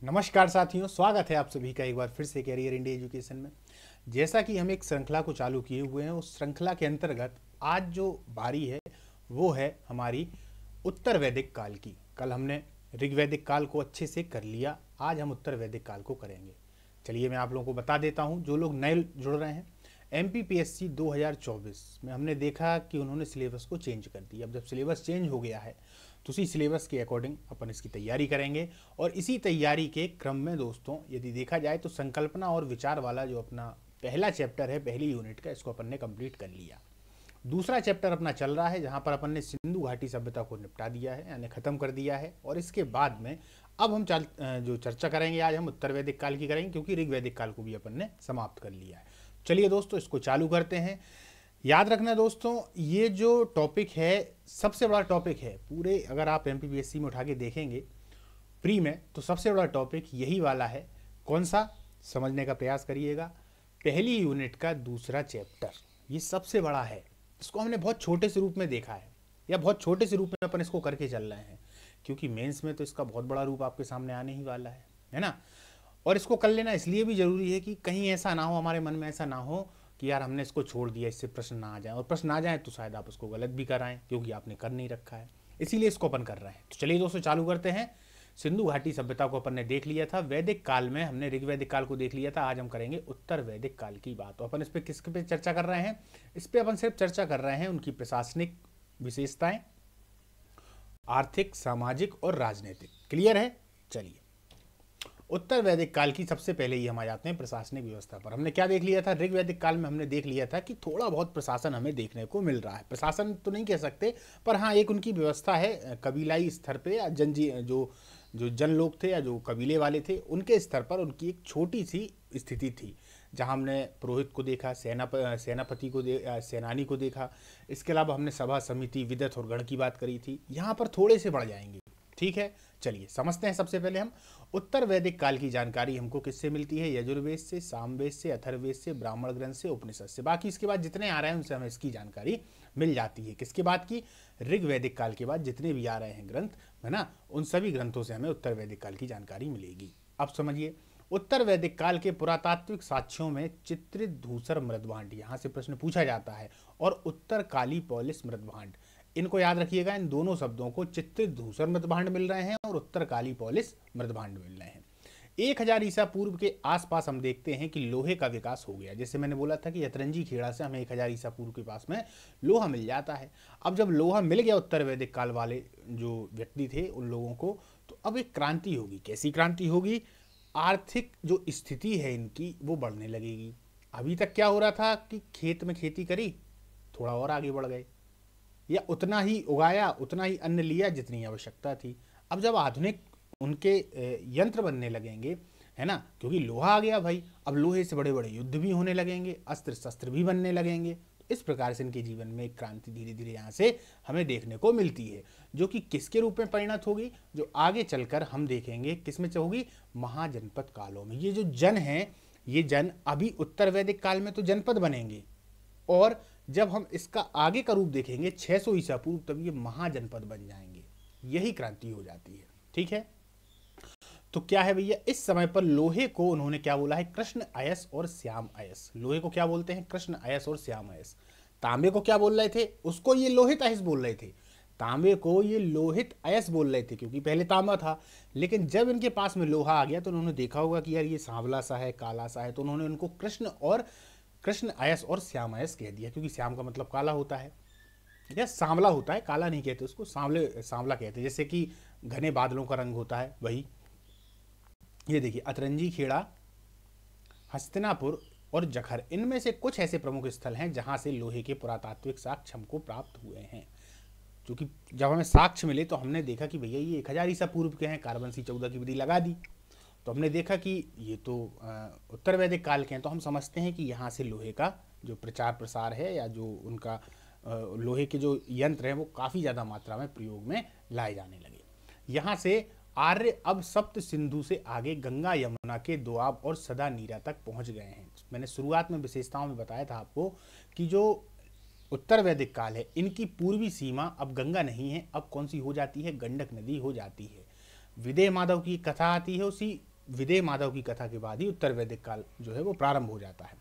नमस्कार साथियों, स्वागत है आप सभी का एक बार फिर से कैरियर इंडिया एजुकेशन में। जैसा कि हम एक श्रृंखला को चालू किए हुए हैं, उस श्रृंखला के अंतर्गत आज जो बारी है वो है हमारी उत्तर वैदिक काल की। कल हमने ऋग्वैदिक काल को अच्छे से कर लिया, आज हम उत्तर वैदिक काल को करेंगे। चलिए मैं आप लोगों को बता देता हूँ, जो लोग नए जुड़ रहे हैं। MPPSC 2024 में हमने देखा कि उन्होंने सिलेबस को चेंज कर दिया। अब जब सिलेबस चेंज हो गया है तो उसी सिलेबस के अकॉर्डिंग अपन इसकी तैयारी करेंगे। और इसी तैयारी के क्रम में दोस्तों, यदि देखा जाए तो संकल्पना और विचार वाला जो अपना पहला चैप्टर है पहली यूनिट का, इसको अपन ने कंप्लीट कर लिया। दूसरा चैप्टर अपना चल रहा है, जहां पर अपन ने सिंधु घाटी सभ्यता को निपटा दिया है, यानी खत्म कर दिया है। और इसके बाद में अब हम जो चर्चा करेंगे आज हम उत्तर वैदिक काल की करेंगे, क्योंकि ऋग्वैदिक काल को भी अपन ने समाप्त कर लिया है। चलिए दोस्तों, इसको चालू करते हैं। याद रखना दोस्तों, ये जो टॉपिक है सबसे बड़ा टॉपिक है पूरे, अगर आप MPPSC में उठा के देखेंगे प्री में, तो सबसे बड़ा टॉपिक यही वाला है। कौन सा, समझने का प्रयास करिएगा। पहली यूनिट का दूसरा चैप्टर, ये सबसे बड़ा है। इसको हमने बहुत छोटे से रूप में देखा है, या बहुत छोटे से रूप में अपन इसको करके चल रहे हैं, क्योंकि मेंस में तो इसका बहुत बड़ा रूप आपके सामने आने ही वाला है ना। और इसको कर लेना इसलिए भी जरूरी है कि कहीं ऐसा ना हो, हमारे मन में ऐसा ना हो कि यार हमने इसको छोड़ दिया, इससे प्रश्न ना आ जाए, और प्रश्न आ जाए तो शायद आप उसको गलत भी कराएं, क्योंकि आपने कर नहीं रखा है। इसीलिए इसको अपन कर रहे हैं। तो चलिए दोस्तों चालू करते हैं। सिंधु घाटी सभ्यता को अपन ने देख लिया था, वैदिक काल में हमने ऋग्वैदिक काल को देख लिया था। आज हम करेंगे उत्तर वैदिक काल की बात। तो अपन इस पर किसके पे चर्चा कर रहे हैं? इस पे अपन सिर्फ चर्चा कर रहे हैं उनकी प्रशासनिक विशेषताएं, आर्थिक, सामाजिक और राजनीतिक। क्लियर है? चलिए, उत्तर वैदिक काल की सबसे पहले ही हम आ जाते हैं प्रशासनिक व्यवस्था पर। हमने क्या देख लिया था? ऋग्वैदिक काल में हमने देख लिया था कि थोड़ा बहुत प्रशासन हमें देखने को मिल रहा है। प्रशासन तो नहीं कह सकते, पर हाँ एक उनकी व्यवस्था है कबीलाई स्तर पे, या जो जन लोग थे या जो कबीले वाले थे उनके स्तर पर उनकी एक छोटी सी स्थिति थी, जहाँ हमने पुरोहित को देखा, सेनापति को सेनानी को देखा। इसके अलावा हमने सभा, समिति, विदत और गण की बात करी थी। यहाँ पर थोड़े से बढ़ जाएंगे, ठीक है। चलिए समझते हैं। सबसे पहले हम उत्तर वैदिक काल की जानकारी हमको किससे मिलती है? यजुर्वेद से, सामवेद से, अथर्ववेद से, ब्राह्मण ग्रंथ से, उपनिषद से। बाकी इसके बाद जितने आ रहे हैं उनसे हमें इसकी जानकारी मिल जाती है। किसके बाद की? ऋग्वैदिक काल के बाद जितने भी आ रहे हैं ग्रंथ, है ना, उन सभी ग्रंथों से हमें उत्तर वैदिक काल की जानकारी मिलेगी। अब समझिए, उत्तर वैदिक काल के पुरातात्विक साक्ष्यों में चित्रित धूसर मृदभांड, यहाँ से प्रश्न पूछा जाता है, और उत्तर काली पॉलिस मृदभांड, इनको याद रखिएगा। इन दोनों शब्दों को, चित्रित धूसर मृदभांड मिल रहे हैं और उत्तर काली पॉलिस मृदभांड मिल रहे हैं। 1000 ईसा पूर्व के आसपास हम देखते हैं कि लोहे का विकास हो गया। जैसे मैंने बोला था कि अतरंजी खेड़ा से हमें 1000 ईसा पूर्व के पास में लोहा मिल जाता है। अब जब लोहा मिल गया उत्तर वैदिक काल वाले जो व्यक्ति थे उन लोगों को, तो अब एक क्रांति होगी। कैसी क्रांति होगी? आर्थिक जो स्थिति है इनकी वो बढ़ने लगेगी। अभी तक क्या हो रहा था कि खेत में खेती करी, थोड़ा और आगे बढ़ गए, या उतना ही उगाया, उतना ही अन्न लिया जितनी आवश्यकता थी। अब जब आधुनिक उनके यंत्र बनने लगेंगे, है ना, क्योंकि लोहा आ गया भाई, अब लोहे से बड़े बड़े युद्ध भी होने लगेंगे, अस्त्र शस्त्र भी बनने लगेंगे। तो इस प्रकार से इनके जीवन में एक क्रांति धीरे धीरे यहाँ से हमें देखने को मिलती है, जो कि किसके रूप में परिणत होगी, जो आगे चलकर हम देखेंगे किस में होगी, महाजनपद कालों में। ये जो जन है, ये जन अभी उत्तर वैदिक काल में तो जनपद बनेंगे, और जब हम इसका आगे का रूप देखेंगे 600 ईसा पूर्व, तब ये महाजनपद बन जाएंगे। यही क्रांति हो जाती है, ठीक है। तो क्या है भैया, इस समय पर लोहे को उन्होंने क्या बोला है? कृष्ण अयस और श्याम अयस। लोहे को क्या बोलते हैं? कृष्ण अयस और श्याम अयस। तांबे को क्या बोल रहे थे? उसको ये लोहित अयस बोल रहे थे। तांबे को ये लोहित अयस बोल रहे थे, क्योंकि पहले तांबा था। लेकिन जब इनके पास में लोहा आ गया तो उन्होंने देखा होगा कि यार ये सांवला सा है, काला सा है, तो उन्होंने उनको कृष्ण अयस और श्याम अयस कह दिया, क्योंकि श्याम का मतलब काला होता है या सांवला होता है, काला नहीं कहते उसको, सांवला कहते हैं। जैसे कि घने बादलों का रंग होता है, वही। ये देखिए, अतरंजी खेड़ा, हस्तिनापुर और जखर, इनमें से कुछ ऐसे प्रमुख स्थल हैं जहां से लोहे के पुरातात्विक साक्ष्य हमको प्राप्त हुए हैं। क्योंकि जब हमें साक्ष्य मिले तो हमने देखा कि भैया ये 1000 ईसा पूर्व के हैं, कार्बन 14 की विधि लगा दी, तो हमने देखा कि ये तो उत्तर वैदिक काल के हैं। तो हम समझते हैं कि यहाँ से लोहे का जो प्रचार प्रसार है, या जो उनका लोहे के जो यंत्र हैं वो काफ़ी ज़्यादा मात्रा में प्रयोग में लाए जाने लगे। यहाँ से आर्य अब सप्त सिंधु से आगे गंगा यमुना के दोआब और सदा नीरा तक पहुँच गए हैं। मैंने शुरुआत में विशेषताओं में बताया था आपको कि जो उत्तर वैदिक काल है, इनकी पूर्वी सीमा अब गंगा नहीं है, अब कौन सी हो जाती है? गंडक नदी हो जाती है। विदेह माधव की कथा आती है उसी विदेह माधव की कथा के बाद ही उत्तर वैदिक काल जो है वो प्रारंभ हो जाता है।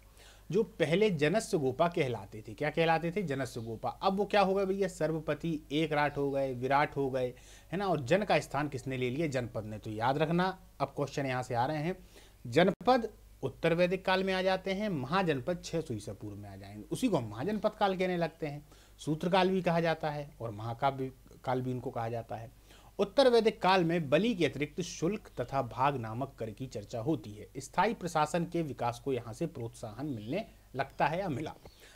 जो पहले जनस्य गोपा कहलाते थे, क्या कहलाते थे? जनस्य गोपा। अब वो क्या हो गए भैया? सर्वपति, एक राट हो गए, विराट हो गए, है ना। और जन का स्थान किसने ले लिया? जनपद ने। तो याद रखना, अब क्वेश्चन यहाँ से आ रहे हैं। जनपद उत्तर वैदिक काल में आ जाते हैं, महाजनपद 600 ईसा पूर्व में आ जाएंगे। उसी को हम महाजनपद काल कहने लगते हैं। सूत्रकाल भी कहा जाता है और महाकाव्य काल भी इनको कहा जाता है। उत्तर वैदिक काल में बलि के अतिरिक्त शुल्क तथा भाग नामक कर की चर्चा होती है। स्थायी प्रशासन के विकास को यहाँ से प्रोत्साहन मिलने लगता है या मिला।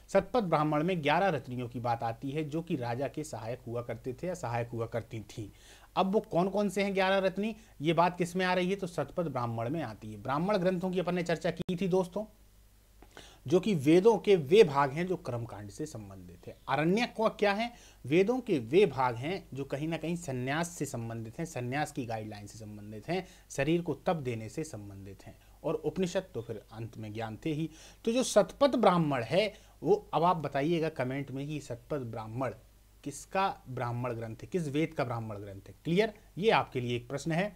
सतपथ ब्राह्मण में 11 रत्नियों की बात आती है जो कि राजा के सहायक हुआ करते थे या सहायक हुआ करती थी। अब वो कौन कौन से हैं 11 रत्नी? ये बात किस में आ रही है? तो सतपथ ब्राह्मण में आती है। ब्राह्मण ग्रंथों की अपन ने चर्चा की थी दोस्तों, जो कि वेदों के वे भाग हैं जो कर्मकांड से संबंधित है। आरण्यक को क्या है? वेदों के वे भाग हैं जो कहीं ना कहीं संन्यास से संबंधित हैं, संन्यास की गाइडलाइन से संबंधित हैं, शरीर को तप देने से संबंधित हैं। और उपनिषद तो फिर अंत में ज्ञान थे ही। तो जो सतपथ ब्राह्मण है वो, अब आप बताइएगा कमेंट में कि सतपथ ब्राह्मण किसका ब्राह्मण ग्रंथ है, किस वेद का ब्राह्मण ग्रंथ है? क्लियर? ये आपके लिए एक प्रश्न है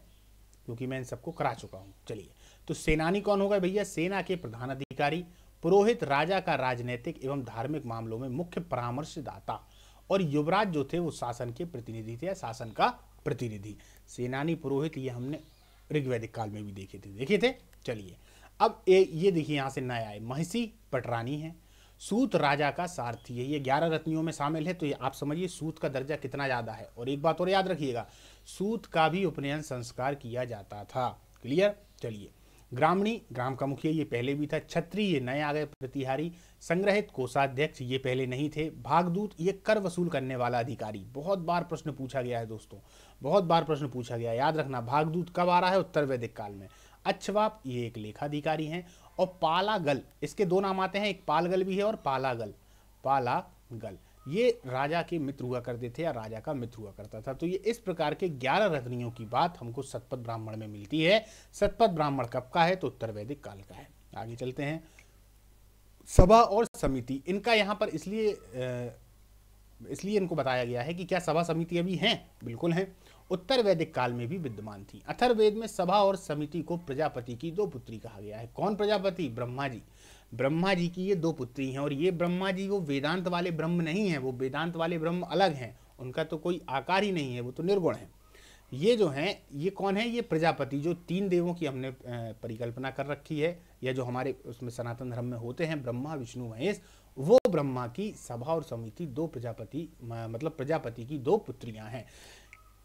क्योंकि मैं इन सबको करा चुका हूं। चलिए, तो सेनानी कौन होगा भैया? सेना के प्रधान अधिकारी। पुरोहित राजा का राजनीतिक एवं धार्मिक मामलों में मुख्य परामर्शदाता। और युवराज जो थे वो शासन के प्रतिनिधि थे या शासन का प्रतिनिधि। सेनानी, पुरोहित, ये हमने ऋग्वैदिक काल में भी देखे थे। चलिए, अब ये देखिए यहाँ से नया है। महिषी पटरानी है। सूत राजा का सारथी है। ये 11 रत्नियों में शामिल है। तो ये आप समझिए सूत का दर्जा कितना ज्यादा है। और एक बात और याद रखिएगा, सूत का भी उपनयन संस्कार किया जाता था। क्लियर? चलिए, ग्रामणी, ग्राम का मुखिया, ये पहले भी था। छत्री, ये नए आ गए। प्रतिहारी, संग्रहित, कोषाध्यक्ष, ये पहले नहीं थे। भागदूत, ये कर वसूल करने वाला अधिकारी। बहुत बार प्रश्न पूछा गया है दोस्तों, बहुत बार प्रश्न पूछा गया है, याद रखना। भागदूत कब आ रहा है? उत्तर वैदिक काल में। अच्छवाप, ये एक लेखाधिकारी हैं। और पालागल, इसके दो नाम आते हैं, एक पालगल भी है और पालागल। पालागल ये राजा के मित्र हुआ करते थे या राजा का मित्र हुआ करता था। तो ये इस प्रकार के 11 रत्नियों की बात हमको सतपथ ब्राह्मण में मिलती है। सतपथ ब्राह्मण कब का है? तो उत्तर वैदिक काल का है। आगे चलते हैं। सभा और समिति, इनका यहाँ पर इसलिए इनको बताया गया है कि क्या सभा समिति अभी हैं? बिल्कुल हैं। उत्तर वैदिक काल में भी विद्यमान थी। अथर्ववेद में सभा और समिति को प्रजापति की 2 पुत्री कहा गया है। कौन प्रजापति? ब्रह्मा जी। ब्रह्मा जी की ये 2 पुत्री हैं। और ये ब्रह्मा जी वो वेदांत वाले ब्रह्म नहीं है, वो वेदांत वाले ब्रह्म अलग हैं। उनका तो कोई आकार ही नहीं है, वो तो निर्गुण है। ये जो हैं, ये कौन है? ये प्रजापति, जो 3 देवों की हमने परिकल्पना कर रखी है, या जो हमारे उसमें सनातन धर्म में होते हैं, ब्रह्मा, विष्णु, महेश, वो ब्रह्मा की सभा और समिति 2 प्रजापति, मतलब प्रजापति की 2 पुत्रियां हैं।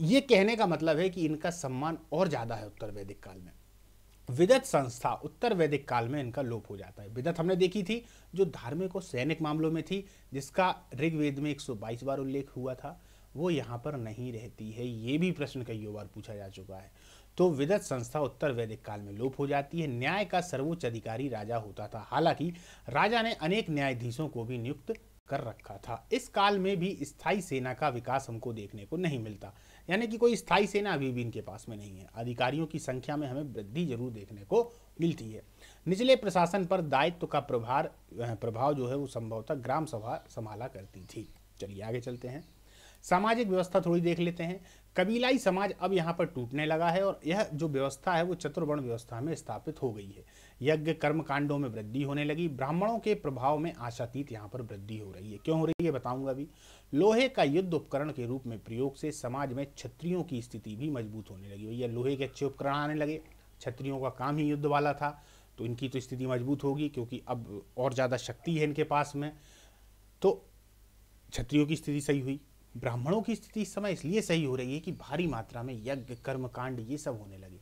ये कहने का मतलब है कि इनका सम्मान और ज्यादा है उत्तर वैदिक काल में। विदत संस्था, उत्तर वैदिक काल में इनका लोप हो जाता है। विदत हमने देखी थी, जो धार्मिक और सैनिक मामलों में थी, जिसका ऋग्वेद में 122 बार उल्लेख हुआ था, वो यहाँ पर नहीं रहती है। ये भी प्रश्न कई बार पूछा जा चुका है। तो विदत संस्था उत्तर वैदिक काल में लोप हो जाती है। न्याय का सर्वोच्च अधिकारी राजा होता था। हालांकि राजा ने अनेक न्यायाधीशों को भी नियुक्त कर रखा था। इस काल में भी स्थायी सेना का विकास हमको देखने को नहीं मिलता, यानी कि कोई स्थायी सेना अभी भी इनके पास में नहीं है। अधिकारियों की संख्या में हमें वृद्धि जरूर देखने को मिलती है। निचले प्रशासन पर दायित्व का प्रभाव जो है वो संभवतः ग्राम सभा संभाला करती थी। चलिए आगे चलते हैं। सामाजिक व्यवस्था थोड़ी देख लेते हैं। कबीलाई समाज अब यहाँ पर टूटने लगा है और यह जो व्यवस्था है वो चतुर्वर्ण व्यवस्था में स्थापित हो गई है। यज्ञ कर्म कांडों में वृद्धि होने लगी। ब्राह्मणों के प्रभाव में आशातीत यहाँ पर वृद्धि हो रही है। क्यों हो रही है बताऊंगा अभी। लोहे का युद्ध उपकरण के रूप में प्रयोग से समाज में क्षत्रियों की स्थिति भी मजबूत होने लगी। भैया लोहे के अच्छे उपकरण आने लगे, क्षत्रियों का काम ही युद्ध वाला था, तो इनकी तो स्थिति मजबूत होगी क्योंकि अब और ज़्यादा शक्ति है इनके पास में, तो क्षत्रियों की स्थिति सही हुई। ब्राह्मणों की स्थिति इस समय इसलिए सही हो रही है कि भारी मात्रा में यज्ञ कर्म कांड ये सब होने लगे।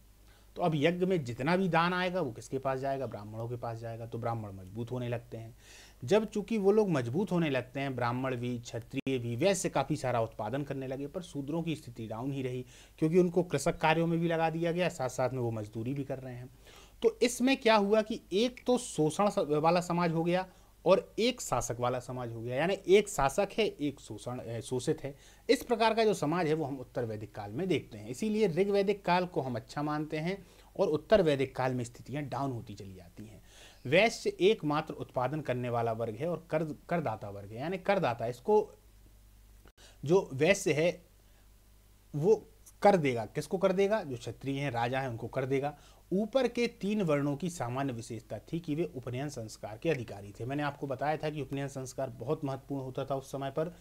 तो अब यज्ञ में जितना भी दान आएगा वो किसके पास जाएगा? ब्राह्मणों के पास जाएगा। तो ब्राह्मण मजबूत होने लगते हैं। जब चूंकि वो लोग मजबूत होने लगते हैं, ब्राह्मण भी, क्षत्रिय भी, वैश्य काफ़ी सारा उत्पादन करने लगे, पर शूद्रों की स्थिति डाउन ही रही क्योंकि उनको कृषक कार्यों में भी लगा दिया गया, साथ साथ में वो मजदूरी भी कर रहे हैं। तो इसमें क्या हुआ कि एक तो शोषण वाला समाज हो गया और एक शासक वाला समाज हो गया, यानी एक शासक है, एक शोषित है। इस प्रकार का जो समाज है वो हम उत्तर वैदिक काल में देखते हैं। इसीलिए ऋग्वैदिक काल को हम अच्छा मानते हैं और उत्तर वैदिक काल में स्थितियां डाउन होती चली जाती हैं। वैश्य एकमात्र उत्पादन करने वाला वर्ग है और करदाता वर्ग है, यानी करदाता, इसको जो वैश्य है वो कर देगा। किसको कर देगा? जो क्षत्रिय हैं, राजा हैं, उनको कर देगा। ऊपर के 3 वर्णों की सामान्य विशेषता थी कि वे उपनयन संस्कार के अधिकारी थे। मैंने आपको बताया था कि उपनयन संस्कार बहुत महत्वपूर्ण होता था उस समय पर,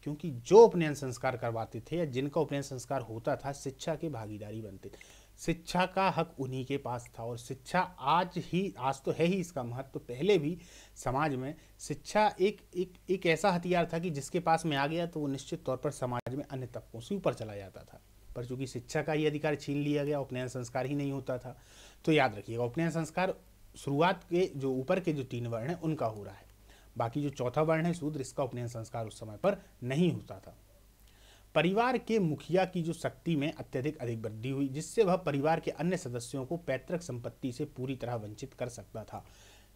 क्योंकि जो उपनयन संस्कार करवाते थे या जिनका उपनयन संस्कार होता था, शिक्षा के भागीदारी बनते थे। शिक्षा का हक उन्हीं के पास था। और शिक्षा आज तो है ही इसका महत्व, तो पहले भी समाज में शिक्षा एक ऐसा हथियार था कि जिसके पास में आ गया तो वो निश्चित तौर पर समाज में अन्य तबकों से ऊपर चला जाता था। पर चूंकि शिक्षा का ही अधिकार छीन लिया गया, उपनयन संस्कार ही नहीं होता था। तो याद रखिएगा, उपनयन संस्कार शुरुआत के जो ऊपर के जो 3 वर्ण हैं उनका हो रहा है। बाकी जो चौथा वर्ण है शूद्र, इसका उपनयन संस्कार उस समय पर नहीं होता था। परिवार के मुखिया की जो शक्ति में अत्यधिक अधिक वृद्धि हुई, जिससे वह परिवार के अन्य सदस्यों को पैतृक संपत्ति से पूरी तरह वंचित कर सकता था।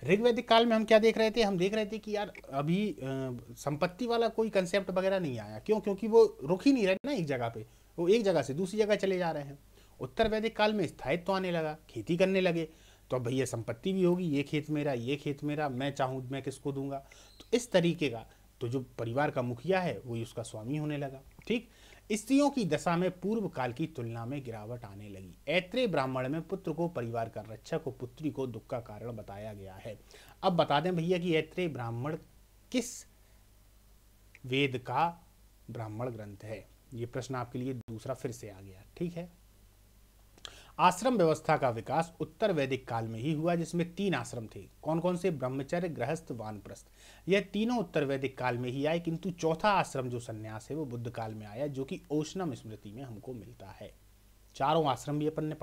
ऋग्वैदिक काल में हम क्या देख रहे थे? हम देख रहे थे कि यार अभी संपत्ति वाला कोई कंसेप्ट वगैरह नहीं आया। क्यों? क्योंकि वो रुक ही नहीं रहे ना एक जगह पे, वो एक जगह से दूसरी जगह चले जा रहे हैं। उत्तर वैदिक काल में स्थायित्व तो आने लगा, खेती करने लगे, तो अब भैया संपत्ति भी होगी, ये खेत मेरा, ये खेत मेरा, मैं चाहूँ मैं किसको दूंगा। तो इस तरीके का तो जो परिवार का मुखिया है वही उसका स्वामी होने लगा। ठीक। स्त्रियों की दशा में पूर्व काल की तुलना में गिरावट आने लगी। ऐत्रेय ब्राह्मण में पुत्र को परिवार का रक्षक और पुत्री को दुख का कारण बताया गया है। अब बता दें भैया कि ऐत्रेय ब्राह्मण किस वेद का ब्राह्मण ग्रंथ है? ये प्रश्न आपके लिए दूसरा फिर से आ गया। ठीक है। आश्रम व्यवस्था का विकास उत्तर वैदिक काल में ही हुआ, जिसमें 3 आश्रम थे। कौन कौन से? ब्रह्मचर्य, गृहस्थ, वानप्रस्थ। यह तीनों उत्तर वैदिक काल में ही आए, किंतु चौथा आश्रम जो संन्यास है वो बुद्ध काल में आया, जो कि ओशनम स्मृति में हमको मिलता है। चारों आश्रम भी अपन ने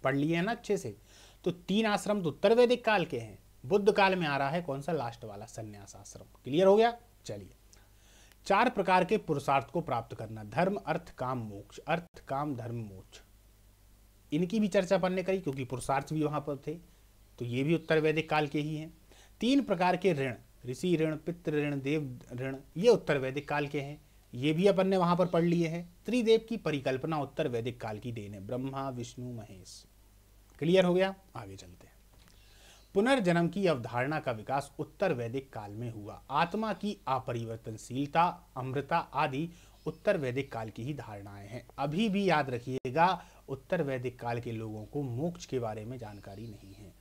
पढ़ लिए हैं ना अच्छे से। तो 3 आश्रम तो उत्तर वैदिक काल के हैं, बुद्ध काल में आ रहा है कौन सा? लास्ट वाला संन्यास आश्रम। क्लियर हो गया? चलिए, 4 प्रकार के पुरुषार्थ को प्राप्त करना, धर्म, अर्थ, काम, मोक्ष। अर्थ, काम, धर्म, मोक्ष, इनकी भी चर्चा अपन ने करी, क्योंकि पुरुषार्थ भी वहां पर थे। तो ये भी उत्तर वैदिक काल के ही हैं। 3 प्रकार के ऋण, ऋषि ऋण, पितृ ऋण, देव ऋण, ये उत्तर वैदिक काल के हैं। ये भी अपन ने वहां पर पढ़ लिए हैं। त्रिदेव की परिकल्पना उत्तर वैदिक काल की देन है, ब्रह्मा, विष्णु, महेश। क्लियर हो गया? आगे चलते हैं। पुनर्जन्म की अवधारणा का विकास उत्तर वैदिक काल में हुआ। आत्मा की अपरिवर्तनशीलता, अमृता आदि उत्तर वैदिक काल की ही धारणाएं हैं। अभी भी याद रखिएगा, उत्तर वैदिक काल के लोगों को मोक्ष के बारे में जानकारी नहीं है।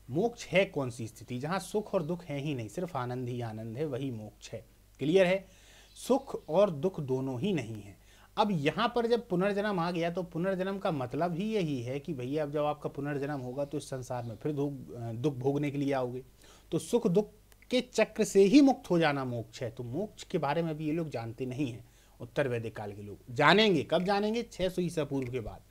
मोक्ष है कौन सी स्थिति? जहां सुख और दुख है ही नहीं, सिर्फ आनंद ही आनंद है, वही मोक्ष है। क्लियर है? सुख और दुख दोनों ही नहीं है। अब यहाँ पर जब पुनर्जन्म आ गया, तो पुनर्जन्म का मतलब ही यही है कि भैया अब जब आपका पुनर्जन्म होगा तो इस संसार में फिर दुख भोगने के लिए आओगे। तो सुख दुख के चक्र से ही मुक्त हो जाना मोक्ष है। तो मोक्ष के बारे में भी ये लोग जानते नहीं हैं। उत्तर वैदिक काल के लोग जानेंगे, कब जानेंगे? 600 ईसा पूर्व के बाद,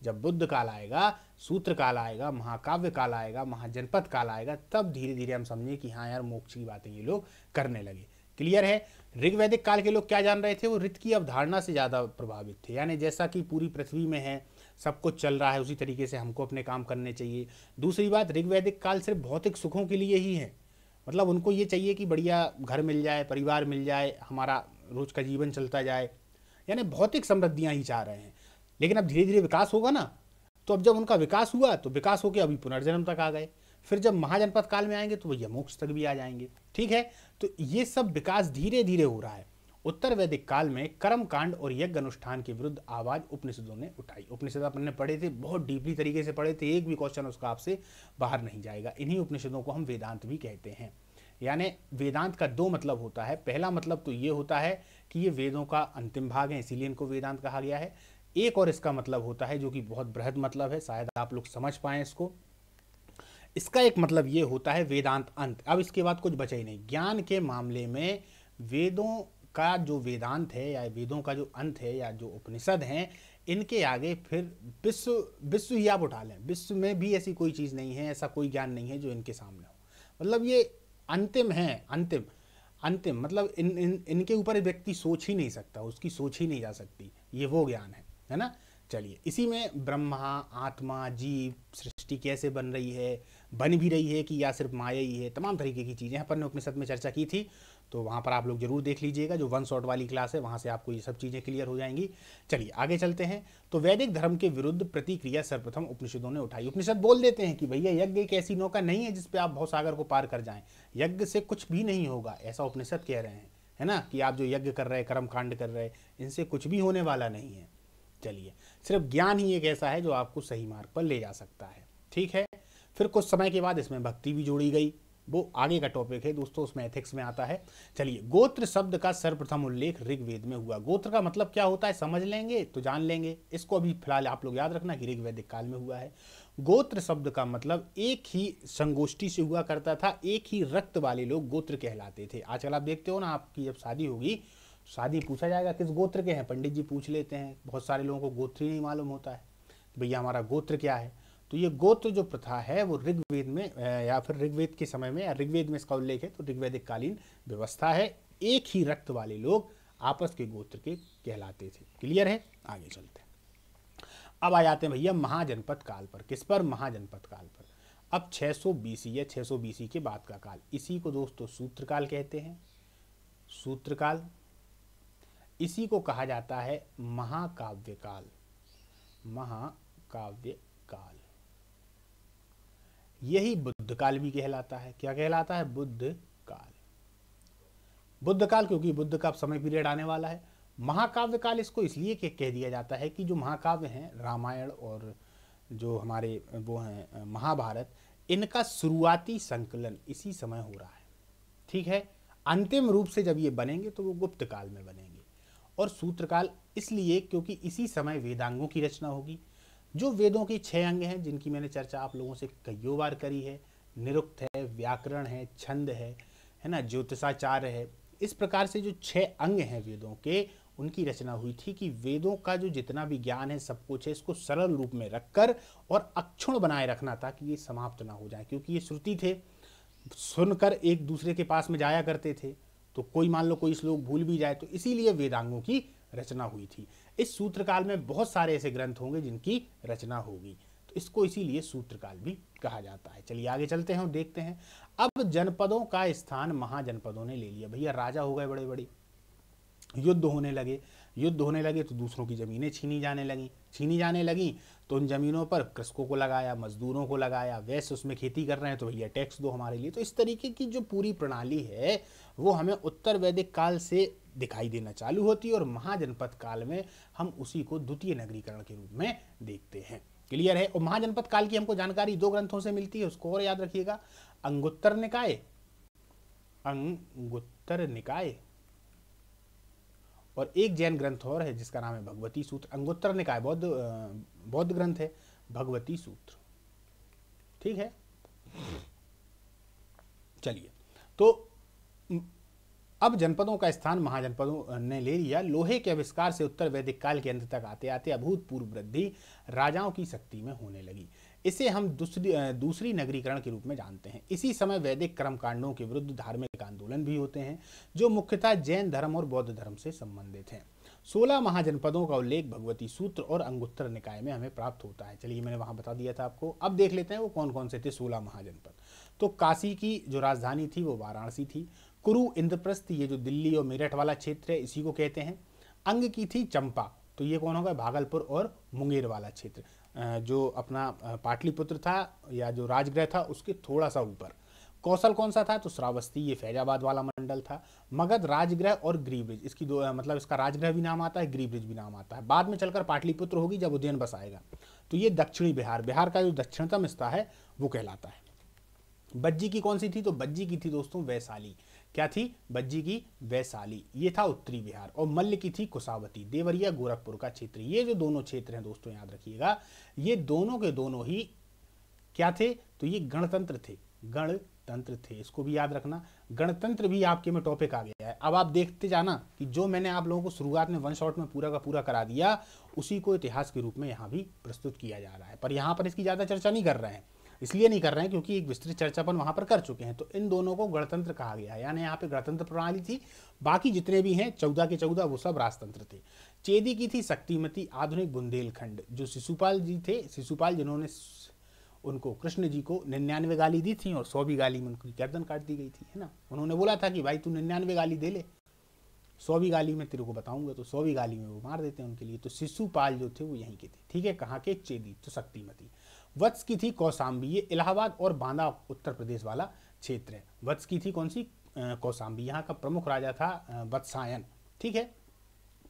जब बुद्ध काल आएगा, सूत्र काल आएगा, महाकाव्य काल आएगा, महाजनपद काल आएगा, तब धीरे धीरे हम समझें कि हाँ यार मोक्ष की बातें ये लोग करने लगे। क्लियर है? ऋग्वैदिक काल के लोग क्या जान रहे थे? वो ऋत की अवधारणा से ज़्यादा प्रभावित थे। यानी जैसा कि पूरी पृथ्वी में है, सब कुछ चल रहा है, उसी तरीके से हमको अपने काम करने चाहिए। दूसरी बात, ऋग्वैदिक काल सिर्फ भौतिक सुखों के लिए ही है। मतलब उनको ये चाहिए कि बढ़िया घर मिल जाए, परिवार मिल जाए, हमारा रोज का जीवन चलता जाए, यानी भौतिक समृद्धियां ही चाह रहे हैं। लेकिन अब धीरे धीरे विकास होगा ना, तो अब जब उनका विकास हुआ तो विकास होकर अभी पुनर्जन्म तक आ गए। फिर जब महाजनपद काल में आएंगे तो भैया मोक्ष तक भी आ जाएंगे। ठीक है? तो ये सब विकास धीरे धीरे हो रहा है। उत्तर वैदिक काल में कर्म कांड और यज्ञ अनुष्ठान के विरुद्ध आवाज उपनिषदों ने उठाई। उपनिषद अपन ने पढ़े थे, बहुत डीपली तरीके से पढ़े थे, एक भी क्वेश्चन उसका आपसे बाहर नहीं जाएगा। इन्हीं उपनिषदों को हम वेदांत भी कहते हैं। यानी वेदांत का 2 मतलब होता है। पहला मतलब तो ये होता है कि ये वेदों का अंतिम भाग है, इसीलिए इनको वेदांत कहा गया है। एक और इसका मतलब होता है जो कि बहुत बृहद मतलब है, शायद आप लोग समझ पाएं इसको। इसका एक मतलब ये होता है वेदांत अंत। अब इसके बाद कुछ बचा ही नहीं। ज्ञान के मामले में वेदों का जो वेदांत है या वेदों का जो अंत है या जो उपनिषद हैं, इनके आगे फिर विश्व ही आप उठा लें, विश्व में भी ऐसी कोई चीज़ नहीं है, ऐसा कोई ज्ञान नहीं है जो इनके सामने हो। मतलब ये अंतिम है, अंतिम मतलब इनके ऊपर व्यक्ति सोच ही नहीं सकता, उसकी सोच ही नहीं जा सकती। ये वो ज्ञान है ना। चलिए, इसी में ब्रह्मा, आत्मा, जीव, सृष्टि कैसे बन रही है, बन भी रही है कि या सिर्फ माया ही है, तमाम तरीके की चीज़ें अपन ने उपनिषद में चर्चा की थी। तो वहाँ पर आप लोग जरूर देख लीजिएगा, जो 1 शॉट वाली क्लास है, वहाँ से आपको ये सब चीज़ें क्लियर हो जाएंगी। चलिए आगे चलते हैं। तो वैदिक धर्म के विरुद्ध प्रतिक्रिया सर्वप्रथम उपनिषदों ने उठाई। उपनिषद बोल देते हैं कि भैया यज्ञ एक ऐसी नौका नहीं है जिसपे आप भवसागर को पार कर जाएं, यज्ञ से कुछ भी नहीं होगा, ऐसा उपनिषद कह रहे हैं, है ना, कि आप जो यज्ञ कर रहे हैं, कर्म कांड कर रहे हैं, इनसे कुछ भी होने वाला नहीं है। चलिए, सिर्फ ज्ञान ही एक ऐसा है जो आपको सही मार्ग पर ले जा सकता है। ठीक है, फिर कुछ समय के बाद इसमें भक्ति भी जोड़ी गई, वो आगे का टॉपिक है दोस्तों, उसमें एथिक्स में आता है। चलिए, गोत्र शब्द का सर्वप्रथम उल्लेख ऋग्वेद में हुआ। गोत्र का मतलब क्या होता है समझ लेंगे तो जान लेंगे, इसको अभी फिलहाल आप लोग याद रखना कि ऋग्वैदिक काल में हुआ है। गोत्र शब्द का मतलब एक ही संगोष्ठी से हुआ करता था, एक ही रक्त वाले लोग गोत्र कहलाते थे। आजकल आप देखते हो ना, आपकी जब शादी होगी, शादी पूछा जाएगा किस गोत्र के हैं, पंडित जी पूछ लेते हैं। बहुत सारे लोगों को गोत्र ही नहीं मालूम होता है, भैया हमारा गोत्र क्या है। तो ये गोत्र जो प्रथा है वो ऋग्वेद में या फिर ऋग्वेद के समय में, या ऋग्वेद में इसका उल्लेख है तो ऋग्वैदिक कालीन व्यवस्था है। एक ही रक्त वाले लोग आपस के गोत्र के कहलाते थे। क्लियर है, आगे चलते हैं। अब आ जाते हैं भैया महाजनपद काल पर। किस पर? महाजनपद काल पर। अब 600 बीसी या 600 बीसी के बाद का काल, इसी को दोस्तों सूत्रकाल कहते हैं। सूत्रकाल, इसी को कहा जाता है महाकाव्य काल। महाकाव्य काल, यही बुद्ध काल भी कहलाता है। क्या कहलाता है? बुद्ध काल। बुद्ध काल, क्योंकि बुद्ध का समय पीरियड आने वाला है। महाकाव्य काल इसको इसलिए कह दिया जाता है कि जो महाकाव्य हैं, रामायण और जो हमारे वो हैं महाभारत, इनका शुरुआती संकलन इसी समय हो रहा है। ठीक है, अंतिम रूप से जब ये बनेंगे तो वो गुप्त काल में बनेंगे। और सूत्रकाल इसलिए क्योंकि इसी समय वेदांगों की रचना होगी। जो वेदों की 6 अंग हैं, जिनकी मैंने चर्चा आप लोगों से कईयों बार करी है। निरुक्त है, व्याकरण है, छंद है ना, ज्योतिषाचार्य है। इस प्रकार से जो 6 अंग हैं वेदों के, उनकी रचना हुई थी कि वेदों का जो जितना भी ज्ञान है, सब कुछ है, इसको सरल रूप में रखकर और अक्षुण्ण बनाए रखना था कि ये समाप्त ना हो जाए। क्योंकि ये श्रुति थे, सुनकर एक दूसरे के पास में जाया करते थे, तो कोई मान लो कोई श्लोक भूल भी जाए, तो इसीलिए वेदांगों की रचना हुई थी। इस सूत्रकाल में बहुत सारे ऐसे ग्रंथ होंगे जिनकी रचना होगी, तो इसको इसीलिए सूत्रकाल भी कहा जाता है। चलिए आगे चलते हैं और देखते हैं। अब जनपदों का स्थान महाजनपदों ने ले लिया। भैया राजा हो गए बड़े बड़े, युद्ध होने लगे तो दूसरों की ज़मीनें छीनी जाने लगी तो उन ज़मीनों पर कृषकों को लगाया, मजदूरों को लगाया, वैसे उसमें खेती कर रहे हैं तो भैया टैक्स दो हमारे लिए। तो इस तरीके की जो पूरी प्रणाली है वो हमें उत्तर वैदिक काल से दिखाई देना चालू होती है, और महाजनपद काल में हम उसी को द्वितीय नगरीकरण के रूप में देखते हैं। क्लियर है। और महाजनपद काल की हमको जानकारी 2 ग्रंथों से मिलती है, उसको और याद रखिएगा। अंगुत्तर निकाय और एक जैन ग्रंथ और है जिसका नाम है भगवती सूत्र। अंगुत्तर निकाय बौद्ध ग्रंथ है, भगवती सूत्र। ठीक है, चलिए तो अब जनपदों का स्थान महाजनपदों ने ले लिया। लोहे के आविष्कार से उत्तर वैदिक काल के अंत तक आते आते अभूतपूर्व वृद्धि राजाओं की शक्ति में होने लगी। इसे हम दूसरी नगरीकरण के रूप में जानते हैं। इसी समय वैदिक कर्मकांडों के विरुद्ध धार्मिक आंदोलन भी होते हैं, जो मुख्यतः जैन धर्म और बौद्ध धर्म से संबंधित हैं। 16 महाजनपदों का उल्लेख भगवती सूत्र और अंगुत्तर निकाय में हमें प्राप्त होता है। चलिए, मैंने वहां बता दिया था आपको। अब देख लेते हैं वो कौन कौन से थे 16 महाजनपद। तो काशी की जो राजधानी थी वो वाराणसी थी। कुरु, इंद्रप्रस्थ, ये जो दिल्ली और मेरठ वाला क्षेत्र है, इसी को कहते हैं। अंग की थी चंपा, तो ये कौन होगा? भागलपुर और मुंगेर वाला क्षेत्र। जो अपना पाटलिपुत्र था या जो राजगृह था उसके थोड़ा सा ऊपर। कौशल कौन सा था? तो श्रावस्ती, ये फैजाबाद वाला मंडल था। मगध, राजगृह और ग्रीवब्रिज, इसकी दो मतलब इसका राजगृह भी नाम आता है, ग्रीवब्रिज भी नाम आता है। बाद में चलकर पाटलिपुत्र होगी जब उज्जैन बसाएगा। तो ये दक्षिणी बिहार, बिहार का जो दक्षिणतम हिस्सा है वो कहलाता है। बज्जी की कौन सी थी? तो बज्जी की थी दोस्तों वैशाली। क्या थी? बज्जी की वैशाली, ये था उत्तरी बिहार। और मल्ल की थी कुशावती, देवरिया गोरखपुर का क्षेत्र। ये जो दोनों क्षेत्र हैं दोस्तों, याद रखिएगा, ये दोनों के दोनों ही क्या थे? तो ये गणतंत्र थे, गणतंत्र थे। इसको भी याद रखना, गणतंत्र भी आपके में टॉपिक आ गया है। अब आप देखते जाना कि जो मैंने आप लोगों को शुरुआत में वन शॉट में पूरा का पूरा करा दिया, उसी को इतिहास के रूप में यहाँ भी प्रस्तुत किया जा रहा है। पर यहाँ पर इसकी ज़्यादा चर्चा नहीं कर रहे हैं, इसलिए नहीं कर रहे हैं क्योंकि एक विस्तृत चर्चा अपन वहां पर कर चुके हैं। तो इन दोनों को गणतंत्र कहा गया है, यानी यहाँ पे गणतंत्र प्रणाली थी। बाकी जितने भी हैं 14 के 14 वो सब राजतंत्र थे। चेदी की थी शक्तिमती, आधुनिक बुंदेलखंड। जो शिशुपाल जी थे, शिशुपाल जिन्होंने उनको कृष्ण जी को 99 गाली दी थी और 100वीं गाली में उनकी गर्दन काट दी गई थी, है ना। उन्होंने बोला था कि भाई तू 99 गाली दे ले, 100वीं गाली में तेरे को बताऊंगा, तो 100वीं गाली में वो मार देते हैं उनके लिए। तो शिशुपाल जो थे वो यहीं के थे। ठीक है, कहाँ के? चेदी, तो शक्तिमती। वत्स की थी कौसाम्बी, ये इलाहाबाद और बांदा उत्तर प्रदेश वाला क्षेत्र है। वत्स की थी कौन सी? कौसाम्बी। यहाँ का प्रमुख राजा था वत्सायन। ठीक है,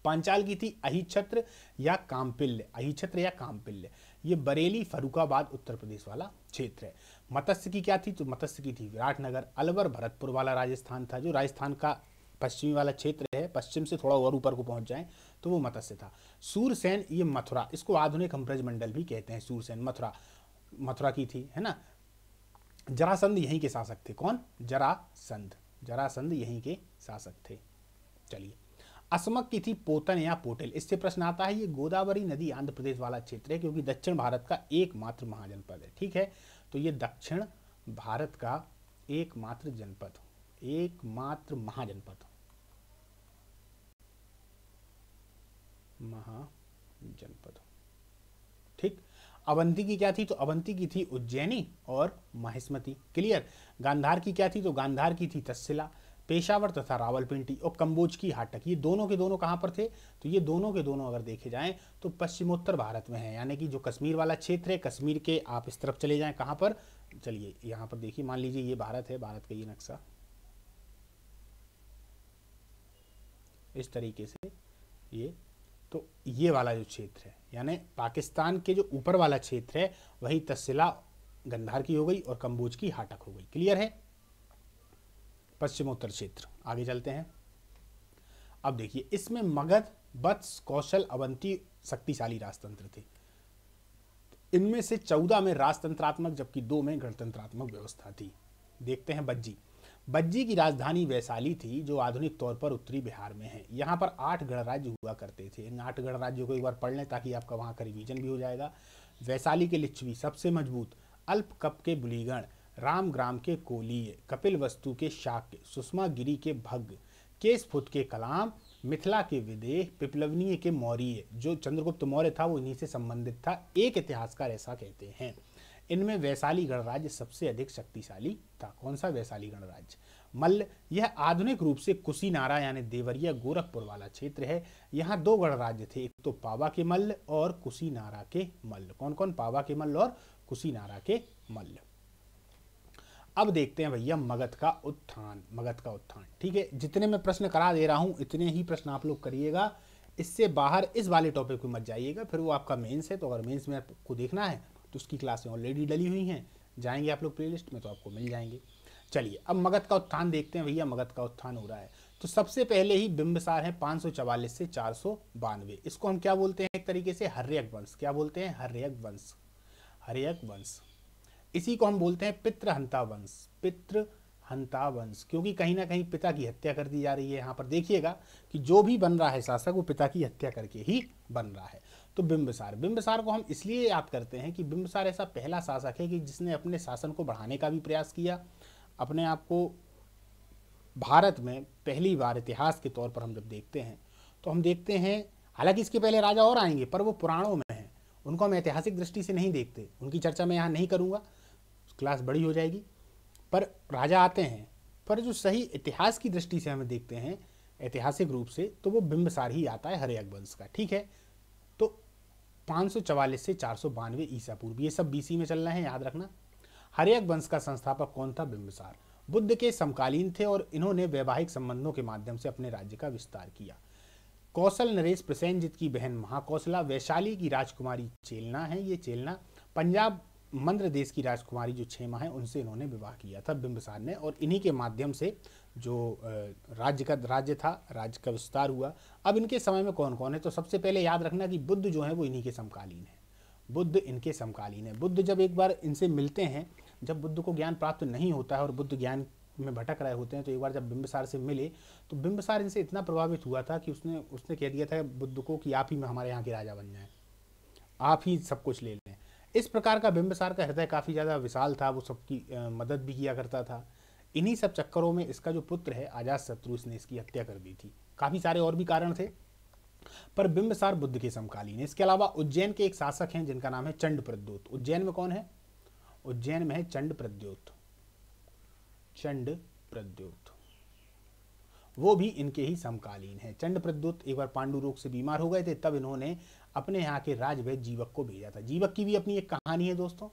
पांचाल की थी अहिछत्र या कामपिल्य, अहिछत्र या कामपिल्य, ये बरेली फर्रुखाबाद उत्तर प्रदेश वाला क्षेत्र है। मत्स्य की क्या थी, तो मत्स्य की थी विराटनगर। अलवर भरतपुर वाला राजस्थान था, जो राजस्थान का पश्चिमी वाला क्षेत्र है, पश्चिम से थोड़ा और ऊपर को पहुंच जाए तो वो मत्स्य था। सूरसेन ये मथुरा, इसको आधुनिक हम ब्रजमंडल भी कहते हैं। सूरसेन मथुरा, मथुरा की थी, है ना। जरासंध यहीं के शासक थे, कौन, जरासंध, जरासंध यहीं के शासक थे। चलिए, असमक की थी पोतन या पोटेल, इससे प्रश्न आता है। ये गोदावरी नदी आंध्र प्रदेश वाला क्षेत्र है, क्योंकि दक्षिण भारत का एकमात्र महाजनपद है, ठीक है। तो ये दक्षिण भारत का एकमात्र जनपद, एकमात्र महाजनपद, महाजनपद, ठीक। अवंती की क्या थी, तो अवंती की थी उज्जैनी और महिष्मती, क्लियर। गांधार की क्या थी, तो गांधार की थी तक्षशिला, पेशावर तथा रावलपिंडी, और कंबोज की हाटक। ये दोनों के दोनों कहाँ पर थे, तो ये दोनों के दोनों अगर देखे जाएं तो पश्चिमोत्तर भारत में है, यानी कि जो कश्मीर वाला क्षेत्र है, कश्मीर के आप इस तरफ चले जाएं, कहाँ पर, चलिए यहाँ पर देखिए, मान लीजिए ये भारत है, भारत का ये नक्शा इस तरीके से, ये तो ये वाला जो क्षेत्र है, यानी पाकिस्तान के जो ऊपर वाला क्षेत्र है, वही तक्षशिला गंधार की हो गई और कंबोज की हाटक हो गई, क्लियर है। पश्चिमोत्तर क्षेत्र, आगे चलते हैं। अब देखिए, इसमें मगध, वत्स, कौशल, अवंती शक्तिशाली राजतंत्र थे। इनमें से 14 में राजतंत्रात्मक, जबकि 2 में गणतंत्रात्मक व्यवस्था थी। देखते हैं बज्जी। बज्जी की राजधानी वैशाली थी, जो आधुनिक तौर पर उत्तरी बिहार में है। यहाँ पर 8 गणराज्य हुआ करते थे। इन 8 गणराज्यों को एक बार पढ़ लें, ताकि आपका वहाँ का रिवीजन भी हो जाएगा। वैशाली के लिच्छवी सबसे मजबूत, अल्पकप के बुलीगण, रामग्राम के कोलीय, कपिल वस्तु के शाक्य, सुषमा गिरी के भग्ग, केशफुत के कलाम, मिथिला के विदेह, पिपलवनीय के मौर्य। जो चंद्रगुप्त मौर्य था वो इन्हीं से संबंधित था, एक इतिहासकार ऐसा कहते हैं। इनमें वैशाली गणराज्य सबसे अधिक शक्तिशाली था। कौन सा, वैशाली गणराज्य। मल्ल, यह आधुनिक रूप से कुशीनारा यानी देवरिया गोरखपुर वाला क्षेत्र है। यहाँ 2 गणराज्य थे, एक तो पावा के मल्ल और कुशीनारा के मल्ल। कौन कौन, पावा के मल्ल और कुशीनारा के मल्ल। अब देखते हैं भैया मगध का उत्थान, मगध का उत्थान, ठीक है। जितने मैं प्रश्न करा दे रहा हूं इतने ही प्रश्न आप लोग करिएगा, इससे बाहर इस वाले टॉपिक पे मत जाइएगा, फिर वो आपका मेंस है। तो अगर मेंस में आपको देखना है तो उसकी क्लासें ऑलरेडी डली हुई हैं, जाएंगे आप लोग प्लेलिस्ट में तो आपको मिल जाएंगे। चलिए, अब मगध का उत्थान देखते हैं भैया, मगध का उत्थान हो रहा है। तो सबसे पहले ही बिंबिसार है 544 से 492। इसको हम क्या बोलते हैं, एक तरीके से हर्यक वंश। क्या बोलते हैं, हर्यक वंश, हर्यक वंश। इसी को हम बोलते हैं पितृहंता वंश, पितृहंता वंश, क्योंकि कहीं ना कहीं पिता की हत्या कर दी जा रही है। यहाँ पर देखिएगा कि जो भी बन रहा है शासक, वो पिता की हत्या करके ही बन रहा है। तो बिंबिसार, बिंबिसार को हम इसलिए याद करते हैं कि बिंबिसार ऐसा पहला शासक है कि जिसने अपने शासन को बढ़ाने का भी प्रयास किया, अपने आप को भारत में पहली बार इतिहास के तौर पर हम जब देखते हैं तो हम देखते हैं, हालांकि इसके पहले राजा और आएंगे पर वो पुराणों में हैं, उनको हम ऐतिहासिक दृष्टि से नहीं देखते, उनकी चर्चा मैं यहाँ नहीं करूँगा, क्लास बड़ी हो जाएगी। पर राजा आते हैं, पर जो सही इतिहास की दृष्टि से हमें देखते हैं ऐतिहासिक रूप से, तो वो बिंबिसार ही आता है हर्यक वंश का, ठीक है। तो 544 से 492 ईसा पूर्व, ये सब बीसी में चल रहे हैं, याद रखना। हर्यक वंश का संस्थापक कौन था, बिंबिसार। बुद्ध के समकालीन थे और इन्होंने वैवाहिक संबंधों के माध्यम से अपने राज्य का विस्तार किया। कौशल नरेश प्रसेनजित की बहन महाकौशला वैशाली की राजकुमारी चेलना है, ये चेलना। पंजाब मंद्र देश की राजकुमारी जो क्षेमा है, उनसे इन्होंने विवाह किया था बिंबिसार ने, और इन्हीं के माध्यम से जो राज्य का विस्तार हुआ। अब इनके समय में कौन कौन है, तो सबसे पहले याद रखना कि बुद्ध जो है वो इन्हीं के समकालीन है, बुद्ध इनके समकालीन है। बुद्ध जब एक बार इनसे मिलते हैं, जब बुद्ध को ज्ञान प्राप्त नहीं होता है और बुद्ध ज्ञान में भटक रहे होते हैं, तो एक बार जब बिंबिसार से मिले तो बिंबिसार इनसे इतना प्रभावित हुआ था कि उसने कह दिया था बुद्ध को कि आप ही हमारे यहाँ के राजा बन जाएं, आप ही सब कुछ ले लें। इस प्रकार का बिंबिसार का हृदय काफ़ी ज़्यादा विशाल था, वो सबकी मदद भी किया करता था। इन्हीं सब चक्करों में इसका जो पुत्र है अजातशत्रु, इसने इसकी हत्या कर दी थी। काफ़ी सारे और भी कारण थे, पर बिंबिसार बुद्ध के समकालीन है। इसके अलावा उज्जैन के एक शासक हैं जिनका नाम है चंड प्रद्योत। उज्जैन में कौन है, उज्जैन में है चंड प्रद्योत, चंड प्रद्योत, वो भी इनके ही समकालीन है। चंड प्रद्योत एक बार पांडु रोग से बीमार हो गए थे, तब इन्होंने अपने यहाँ के राजवैद्य जीवक को भेजा था। जीवक की भी अपनी एक कहानी है दोस्तों,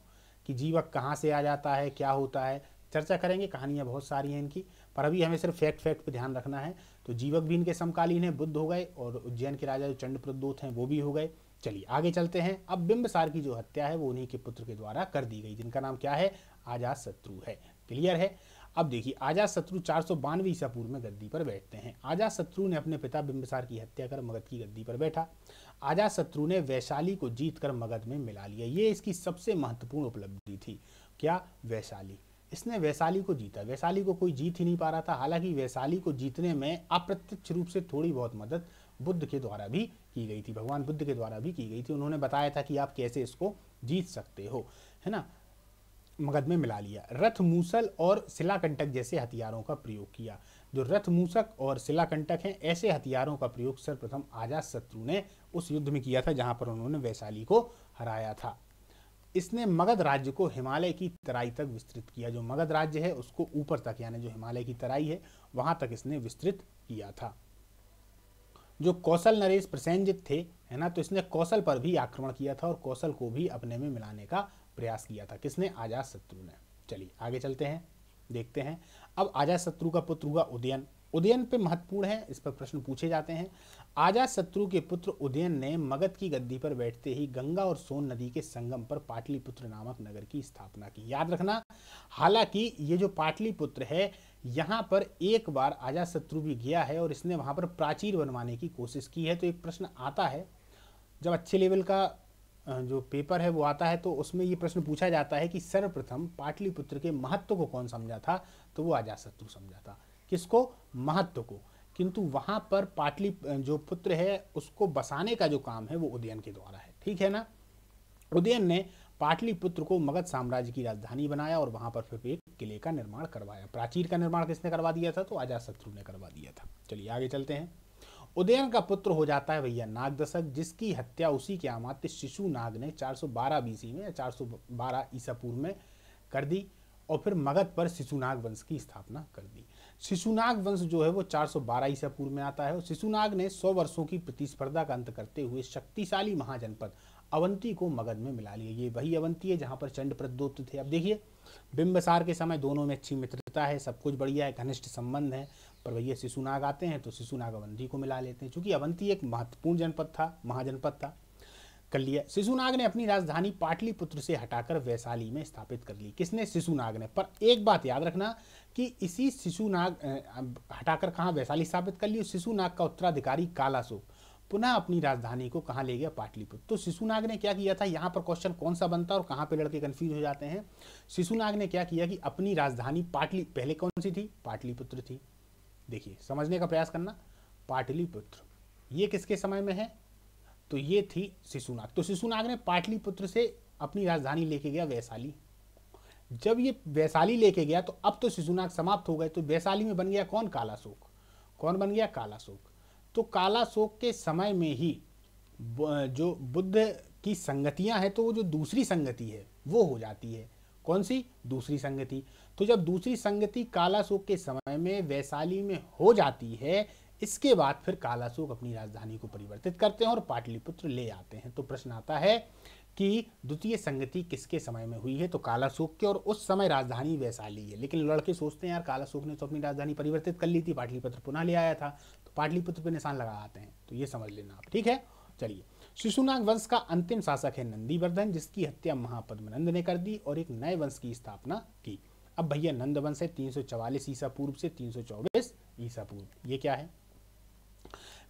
कि जीवक कहाँ से आ जाता है, क्या होता है, चर्चा करेंगे, कहानियाँ बहुत सारी हैं इनकी, पर अभी हमें सिर्फ फैक्ट पे ध्यान रखना है। तो जीवक भी इनके समकालीन है, बुद्ध हो गए, और उज्जैन के राजा जो चंडप्रद्योत हैं वो भी हो गए। चलिए आगे चलते हैं। अब बिंबिसार की जो हत्या है वो उन्हीं के पुत्र के द्वारा कर दी गई, जिनका नाम क्या है, अजातशत्रु है। क्लियर है। अब देखिए अजातशत्रु 492 ईसा पूर्व में गद्दी पर बैठते हैं। अजातशत्रु ने अपने पिता बिंबिसार की हत्या कर मगध की गद्दी पर बैठा। अजातशत्रु ने वैशाली को जीतकर मगध में मिला लिया। ये इसकी सबसे महत्वपूर्ण उपलब्धि थी। क्या, वैशाली। इसने वैशाली को जीता। वैशाली को कोई जीत ही नहीं पा रहा था। हालांकि वैशाली को जीतने में अप्रत्यक्ष रूप से थोड़ी बहुत मदद बुद्ध के द्वारा भी की गई थी, भगवान बुद्ध के द्वारा भी की गई थी। उन्होंने बताया था कि आप कैसे इसको जीत सकते हो, है ना। मगध में मिला लिया। रथ मूसल और शिलाकंटक जैसे हथियारों का प्रयोग किया। जो रथ मूसक और शिलाकंटक हैं, ऐसे हथियारों का प्रयोग सर्वप्रथम अजातशत्रु ने उस युद्ध में किया था जहां पर उन्होंने वैशाली को हराया था। इसने मगध राज्य को हिमालय की तराई तक विस्तृत किया। जो मगध राज्य है उसको ऊपर तक, यानी जो हिमालय की तराई है वहां तक इसने विस्तृत किया था। जो कौशल नरेश प्रसेनजित थे, है ना, तो इसने कौशल पर भी आक्रमण किया था और कौशल को भी अपने में मिलाने का प्रयास किया था। किसने, अजातशत्रु ने। चलिए आगे चलते हैं, देखते हैं। अब अजातशत्रु का पुत्र हुआ उदयन। उदयन पे महत्वपूर्ण है, इस पर प्रश्न पूछे जाते हैं। अजातशत्रु के पुत्र उदयन ने मगध की गद्दी पर बैठते ही गंगा और सोन नदी के संगम पर पाटलिपुत्र नामक नगर की स्थापना की। याद रखना, हालांकि ये जो पाटलिपुत्र है यहाँ पर एक बार अजातशत्रु भी गया है और इसने वहां पर प्राचीर बनवाने की कोशिश की है। तो एक प्रश्न आता है, जब अच्छे लेवल का जो पेपर है वो आता है तो उसमें ये प्रश्न पूछा जाता है कि सर्वप्रथम पाटलिपुत्र के महत्व को कौन समझा था, तो वो अजातशत्रु समझा था। किसको, महत्व को। किंतु वहां पर पाटली जो पुत्र है उसको बसाने का जो काम है वो उदयन के द्वारा है। ठीक है ना। उदयन ने पाटलिपुत्र को मगध साम्राज्य की राजधानी बनाया और वहां पर फिर एक किले का निर्माण करवाया। प्राचीर का निर्माण किसने करवा दिया था, तो अजातशत्रु ने करवा दिया था। चलिए आगे चलते हैं। उदयन का पुत्र हो जाता है भैया नागदशक, जिसकी हत्या उसी के अमात्य शिशुनाग ने 412 बीसी में या 412 ईसा पूर्व में कर दी और फिर मगध पर शिशुनाग वंश की स्थापना कर दी। शिशुनाग वंश जो है वो 412 ईसा पूर्व में आता है और शिशुनाग ने 100 वर्षों की प्रतिस्पर्धा का अंत करते हुए शक्तिशाली महाजनपद अवंती को मगध में मिला लिया। ये वही अवंती है जहां पर चंडप्रद्योत थे। अब देखिए बिंबिसार के समय दोनों में अच्छी मित्रता है, सब कुछ बढ़िया है, घनिष्ठ संबंध है, पर भैया शिशुनाग आते हैं तो शिशुनाग अवंती को मिला लेते हैं। चूंकि अवंती एक महत्वपूर्ण जनपद था, महाजनपद था, कर लिया। शिशुनाग ने अपनी राजधानी पाटलिपुत्र से हटाकर वैशाली में स्थापित कर ली। किसने, शिशुनाग ने। पर एक बात याद रखना कि इसी शिशुनाग हटाकर कहाँ, वैशाली स्थापित कर ली। शिशुनाग का उत्तराधिकारी कालाशोक पुनः अपनी राजधानी को कहाँ ले गया, पाटलिपुत्र। तो शिशुनाग ने क्या किया था, यहाँ पर क्वेश्चन कौन सा बनता है और कहाँ पे लड़के कंफ्यूज हो जाते हैं। शिशुनाग ने क्या किया कि अपनी राजधानी पहले कौन सी थी, पाटलिपुत्र थी। देखिए समझने का प्रयास करना, पाटलिपुत्र ये किसके समय में है, तो ये थी शिशुनाग। तो शिशुनाग ने पाटलिपुत्र से अपनी राजधानी लेके गया वैशाली। जब ये वैशाली लेके गया तो अब तो शिशुनाग समाप्त हो गए, तो वैशाली में बन गया कौन, कालाशोक। कौन बन गया, कालाशोक। तो कालाशोक के समय में ही जो बुद्ध की संगतियां हैं तो वो जो दूसरी संगति है वो हो जाती है। कौन सी, दूसरी संगति। तो जब दूसरी संगति कालाशोक के समय में वैशाली में हो जाती है, इसके बाद फिर कालाशोक अपनी राजधानी को परिवर्तित करते हैं और पाटलिपुत्र ले आते हैं। तो प्रश्न आता है कि द्वितीय संगति किसके समय में हुई है, तो कालाशोक के, और उस समय राजधानी वैशाली है। लेकिन लड़के सोचते हैं यार कालाशोक ने तो अपनी राजधानी परिवर्तित कर ली थी, पाटलिपुत्र पुनः ले आया था, तो पाटलिपुत्र पे निशान लगा आते हैं। तो ये समझ लेना आप, ठीक है। चलिए, शिशुनाग वंश का अंतिम शासक है नंदीवर्धन, जिसकी हत्या महापद्मनंद ने कर दी और एक नए वंश की स्थापना की। अब भैया नंद वंश है 344 ईसा पूर्व से 324 ईसा पूर्व। ये क्या है,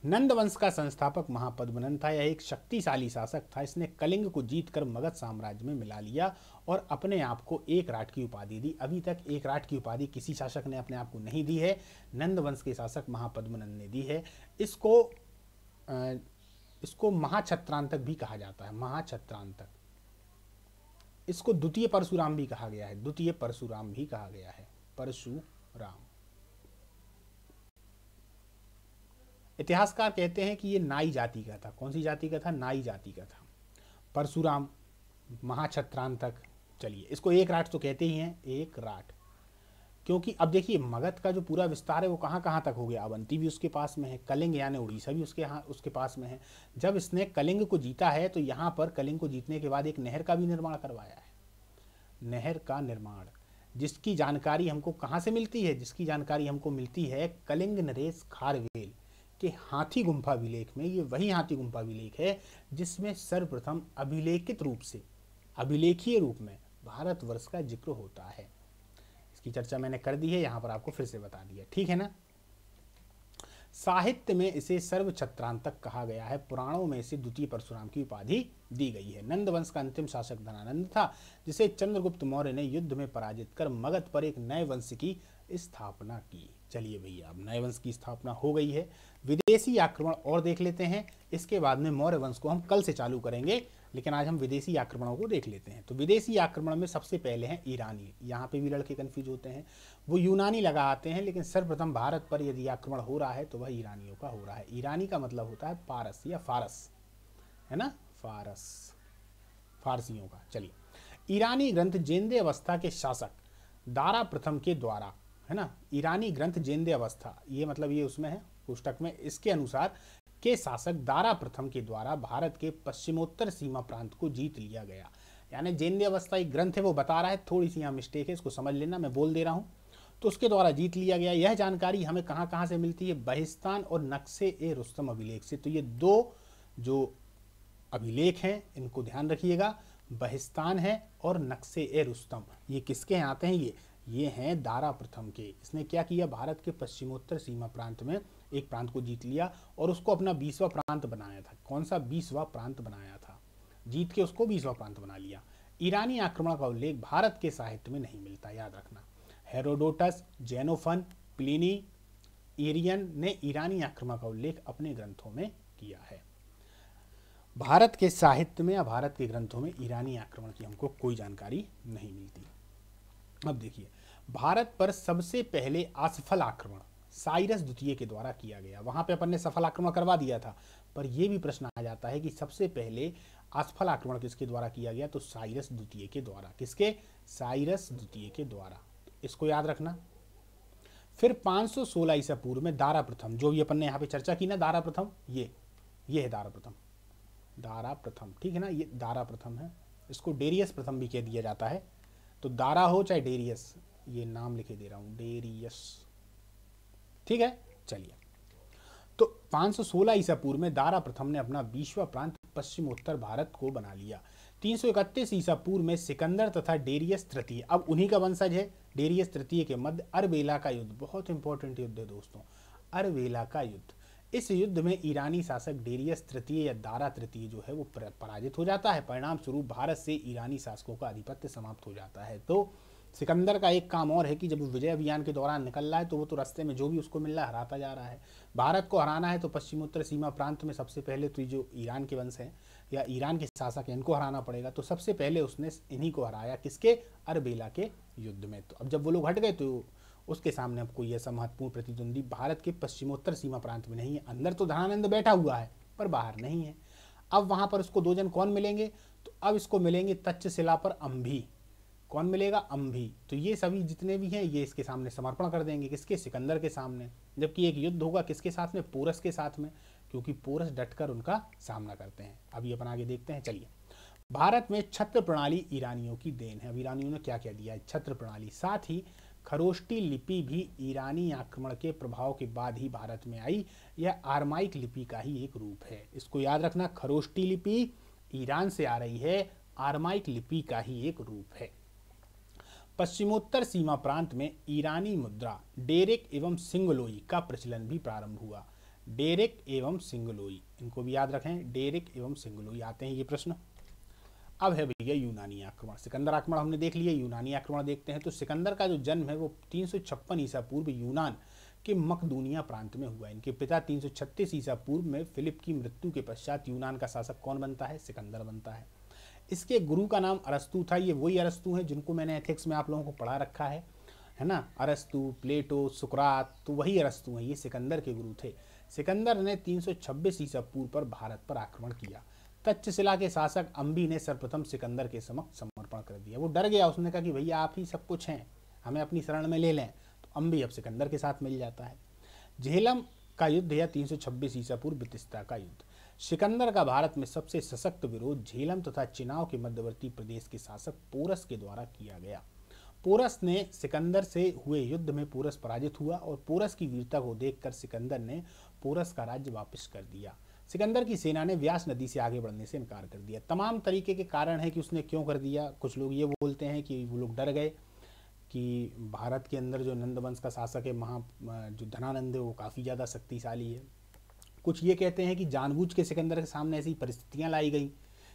नंद वंश का संस्थापक महापद्मनंद था। यह एक शक्तिशाली शासक था। इसने कलिंग को जीतकर मगध साम्राज्य में मिला लिया और अपने आप को एक राट की उपाधि दी। अभी तक एक राट की उपाधि किसी शासक ने अपने आप को नहीं दी है, नंद वंश के शासक महापद्मनंद ने दी है। इसको महाछत्रांतक भी कहा जाता है, महाछत्रांतक। इसको द्वितीय परशुराम भी कहा गया है, द्वितीय परशुराम भी कहा गया है, परशुराम। इतिहासकार कहते हैं कि ये नाई जाति का था। कौन सी जाति का था, नाई जाति का था। परशुराम, महाछत्रांतक। चलिए, इसको एक राट तो कहते ही हैं, एक राट, क्योंकि अब देखिए मगध का जो पूरा विस्तार है वो कहाँ कहाँ तक हो गया। अवंती भी उसके पास में है, कलिंग यानी उड़ीसा भी उसके पास में है। जब इसने कलिंग को जीता है तो यहाँ पर कलिंग को जीतने के बाद एक नहर का भी निर्माण करवाया है, नहर का निर्माण, जिसकी जानकारी हमको कहाँ से मिलती है, जिसकी जानकारी हमको मिलती है कलिंग नरेश खारवेल के हाथी गुम्फा अभिलेख में। ये वही हाथी गुम्फा अभिलेख है जिसमें सर्वप्रथम अभिलेखित रूप से, अभिलेखीय रूप में भारतवर्ष का जिक्र होता है। इसकी चर्चा मैंने कर दी है, यहाँ पर आपको फिर से बता दिया, ठीक है ना। साहित्य में इसे सर्व छत्रांतक कहा गया है। पुराणों में इसे द्वितीय परशुराम की उपाधि दी गई है। नंद वंश का अंतिम शासक धनानंद था, जिसे चंद्रगुप्त मौर्य ने युद्ध में पराजित कर मगध पर एक नए वंश की स्थापना की। चलिए भैया, अब नए वंश की स्थापना हो गई है। विदेशी आक्रमण और देख लेते हैं, इसके बाद में मौर्य वंश को हम कल से चालू करेंगे, लेकिन आज हम विदेशी आक्रमणों को देख लेते हैं। तो विदेशी आक्रमण में सबसे पहले हैं ईरानी। यहाँ पे भी लड़के कंफ्यूज होते हैं, वो यूनानी लगा आते हैं, लेकिन सर्वप्रथम भारत पर यदि आक्रमण हो रहा है तो वह ईरानियों का हो रहा है। ईरानी का मतलब होता है पारस या फारस, है ना, फारस, फारसियों का। चलिए, ईरानी ग्रंथ जेंदे अवस्था के शासक दारा प्रथम के द्वारा, है ना, ईरानी ग्रंथ जेंदे अवस्था, ये मतलब ये उसमें है पुस्तक में, इसके अनुसार के शासक दारा प्रथम के द्वारा भारत के पश्चिमोत्तर सीमा प्रांत को जीत लिया गया। यानी जेंदे अवस्था एक ग्रंथ है, वो बता रहा है, थोड़ी सी यहाँ मिस्टेक है, इसको समझ लेना, मैं बोल दे रहा हूँ। तो उसके द्वारा जीत लिया गया। यह जानकारी हमें कहाँ कहाँ से मिलती है, बहिस्तान और नक्शे ए रुस्तम अभिलेख से। तो ये दो जो अभिलेख हैं इनको ध्यान रखिएगा, बहिस्तान है और नक्शे ए रुस्तम। ये किसके यहाँ आते हैं, ये हैं दारा प्रथम के। इसने क्या किया, भारत के पश्चिमोत्तर सीमा प्रांत में एक प्रांत को जीत लिया और उसको अपना 20वां प्रांत बनाया था। कौन सा 20वां प्रांत बनाया था, जीत के उसको 20वां प्रांत बना लिया। ईरानी आक्रमण का उल्लेख भारत के साहित्य में नहीं मिलता, याद रखना। हेरोडोटस, जेनोफन, प्लिनी, एरियन ने ईरानी आक्रमण का उल्लेख अपने ग्रंथों में किया है। भारत के साहित्य में या भारत के ग्रंथों में ईरानी आक्रमण की हमको कोई जानकारी नहीं मिलती। अब देखिए, भारत पर सबसे पहले असफल आक्रमण साइरस द्वितीय के द्वारा किया गया। वहां पे अपन ने सफल आक्रमण करवा दिया था, पर यह भी प्रश्न आ जाता है कि सबसे पहले असफल आक्रमण किसके द्वारा किया गया, तो साइरस द्वितीय के द्वारा। किसके, साइरस द्वितीय के द्वारा, इसको याद रखना। फिर 516 ईसा पूर्व में दारा प्रथम, जो भी अपन ने यहाँ पे चर्चा की ना, दारा प्रथम, ये है दारा प्रथम, दारा प्रथम, ठीक है ना, ये दारा प्रथम है। इसको डेरियस प्रथम भी कह दिया जाता है, तो दारा हो चाहे डेरियस, ये नाम लिखे दे रहा हूं, डेरियस, ठीक है। चलिए, तो 516 ईसा पूर्व में दारा प्रथम ने अपना 20वां प्रांत पश्चिमोत्तर भारत को बना लिया। 331 ईसा पूर्व में सिकंदर तथा डेरियस तृतीय, अब उन्हीं का वंशज है, डेरियस तृतीय के मध्य अरबेला का युद्ध, बहुत इंपॉर्टेंट युद्ध है दोस्तों, अरबेला का युद्ध। इस युद्ध में ईरानी शासक डेरियस तृतीय या दारा तृतीय जो है वो पराजित हो जाता है। परिणाम स्वरूप भारत से ईरानी शासकों का आधिपत्य समाप्त हो जाता है। तो सिकंदर का एक काम और है कि जब वो विजय अभियान के दौरान निकल रहा है तो वो तो रास्ते में जो भी उसको मिल रहा है हराता जा रहा है। भारत को हराना है तो पश्चिमोत्तर सीमा प्रांत में सबसे पहले तो जो ईरान के वंश हैं या ईरान के शासक हैं इनको हराना पड़ेगा। तो सबसे पहले उसने इन्हीं को हराया, किसके, अरबेला के युद्ध में। तो अब जब वो लोग हट गए तो उसके सामने अब कोई ऐसा महत्वपूर्ण प्रतिद्वंदी भारत के पश्चिमोत्तर सीमा प्रांत में नहीं है। अंदर तो धनानंद बैठा हुआ है पर बाहर नहीं है। अब वहां पर उसको दो जन कौन मिलेंगे, तो अब इसको मिलेंगे तक्षशिला पर अंभी। कौन मिलेगा, अंभी। तो ये सभी जितने भी हैं ये इसके सामने समर्पण कर देंगे, किसके, सिकंदर के सामने। जबकि एक युद्ध होगा किसके साथ में, पोरस के साथ में, क्योंकि पोरस डटकर उनका सामना करते हैं। अभी अपन आगे देखते हैं। चलिए, भारत में छत्र प्रणाली ईरानियों की देन है। अब ईरानियों ने क्या क्या दिया है, छत्र प्रणाली। साथ ही खरोष्टी लिपि भी ईरानी आक्रमण के प्रभाव के बाद ही भारत में आई। यह आरमाइक लिपि का ही एक रूप है, इसको याद रखना। खरोष्टी लिपि ईरान से आ रही है, आरमाइक लिपि का ही एक रूप है। पश्चिमोत्तर सीमा प्रांत में ईरानी मुद्रा डेरेक एवं सिंगलोई का प्रचलन भी प्रारंभ हुआ। डेरेक एवं सिंगलोई, इनको भी याद रखें, डेरेक एवं सिंगलोई आते हैं ये प्रश्न। अब है भैया यूनानी आक्रमण। सिकंदर आक्रमण हमने देख लिया, यूनानी आक्रमण देखते हैं। तो सिकंदर का जो जन्म है वो 356 ईसा पूर्व यूनान के मकदूनिया प्रांत में हुआ। इनके पिता 336 ईसा पूर्व में फिलिप की मृत्यु के पश्चात यूनान का शासक कौन बनता है, सिकंदर बनता है। इसके गुरु का नाम अरस्तु था। ये वही अरस्तु हैं जिनको मैंने एथिक्स में आप लोगों को पढ़ा रखा है ना, अरस्तु, प्लेटो, सुकरात, तो वही अरस्तु हैं, ये सिकंदर के गुरु थे। सिकंदर ने 326 ईसा पूर्व पर भारत पर आक्रमण किया। तक्षशिला के शासक अंबी ने सर्वप्रथम सिकंदर के समक्ष समर्पण कर दिया। वो डर गया, उसने कहा कि भैया आप ही सब कुछ हैं, हमें अपनी शरण में ले लें। तो अंबी अब सिकंदर के साथ मिल जाता है। झेलम का युद्ध या 326 ईसा पूर्व बितिस्ता का युद्ध। सिकंदर का भारत में सबसे सशक्त विरोध झेलम तथा चिनाव के मध्यवर्ती प्रदेश के शासक पोरस के द्वारा किया गया। पोरस ने सिकंदर से हुए युद्ध में पोरस पराजित हुआ और पोरस की वीरता को देखकर सिकंदर ने पोरस का राज्य वापस कर दिया। सिकंदर की सेना ने व्यास नदी से आगे बढ़ने से इनकार कर दिया। तमाम तरीके के कारण है कि उसने क्यों कर दिया। कुछ लोग ये बोलते हैं कि वो लोग डर गए कि भारत के अंदर जो नंद वंश का शासक है जो धनानंद है वो काफ़ी ज़्यादा शक्तिशाली है। कुछ ये कहते हैं कि जानबूझ के सिकंदर के सामने ऐसी परिस्थितियाँ लाई गई,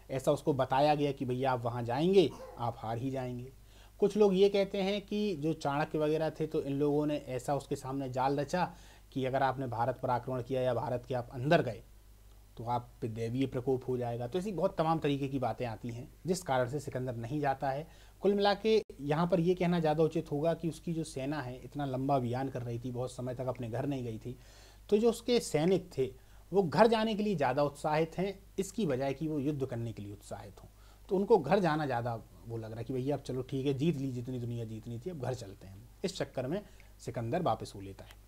ऐसा उसको बताया गया कि भैया आप वहाँ जाएंगे आप हार ही जाएंगे। कुछ लोग ये कहते हैं कि जो चाणक्य वगैरह थे तो इन लोगों ने ऐसा उसके सामने जाल रचा कि अगर आपने भारत पर आक्रमण किया या भारत के आप अंदर गए तो आप पे दैवीय प्रकोप हो जाएगा। तो ऐसी बहुत तमाम तरीके की बातें आती हैं जिस कारण से सिकंदर नहीं जाता है। कुल मिला के यहाँ पर ये कहना ज़्यादा उचित होगा कि उसकी जो सेना है इतना लंबा अभियान कर रही थी, बहुत समय तक अपने घर नहीं गई थी, तो जो उसके सैनिक थे वो घर जाने के लिए ज़्यादा उत्साहित हैं इसकी बजाय कि वो युद्ध करने के लिए उत्साहित हों। तो उनको घर जाना ज़्यादा वो लग रहा है कि भैया अब चलो ठीक है, जीत ली जितनी दुनिया जीतनी थी, अब घर चलते हैं। इस चक्कर में सिकंदर वापस हो लेता है।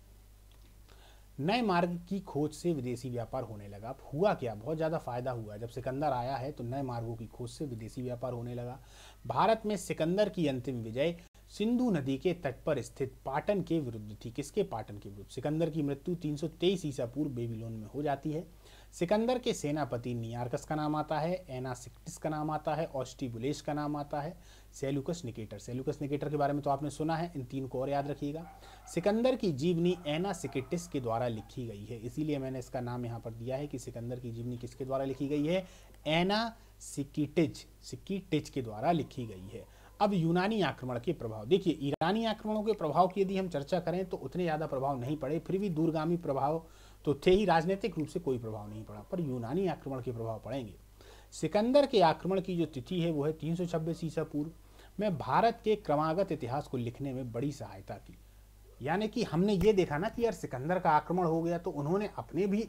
नए मार्ग की खोज से विदेशी व्यापार होने लगा। अब हुआ क्या, बहुत ज़्यादा फायदा हुआ। जब सिकंदर आया है तो नए मार्गों की खोज से विदेशी व्यापार होने लगा। भारत में सिकंदर की अंतिम विजय सिंधु नदी के तट पर स्थित पाटन के विरुद्ध थी। किसके? पाटन के विरुद्ध। सिकंदर की मृत्यु 323 ईसा पूर्व बेबीलोन में हो जाती है। सिकंदर के सेनापति नियार्कस का नाम आता है, एनासिक्टिस का नाम आता है, ऑस्टिबुलेस का नाम आता है, सेल्यूकस निकेटर। सेल्यूकस निकेटर के बारे में तो आपने सुना है, इन तीन को और याद रखिएगा। सिकंदर की जीवनी एनासिक्टिस के द्वारा लिखी गई है, इसीलिए मैंने इसका नाम यहाँ पर दिया है कि सिकंदर की जीवनी किसके द्वारा लिखी गई है? एनासिक्टिज के द्वारा लिखी गई है। अब यूनानी आक्रमण के प्रभाव देखिए। ईरानी आक्रमणों के प्रभाव की यदि हम चर्चा करें तो उतने ज़्यादा प्रभाव नहीं पड़े, फिर भी दूरगामी प्रभाव तो थे ही, राजनीतिक रूप से कोई प्रभाव नहीं पड़ा, पर यूनानी आक्रमण के प्रभाव पड़ेंगे। सिकंदर के आक्रमण की जो तिथि है वो है 326 ईसा पूर्व में भारत के क्रमागत इतिहास को लिखने में बड़ी सहायता की। यानी कि हमने ये देखा ना कि यार सिकंदर का आक्रमण हो गया तो उन्होंने अपने भी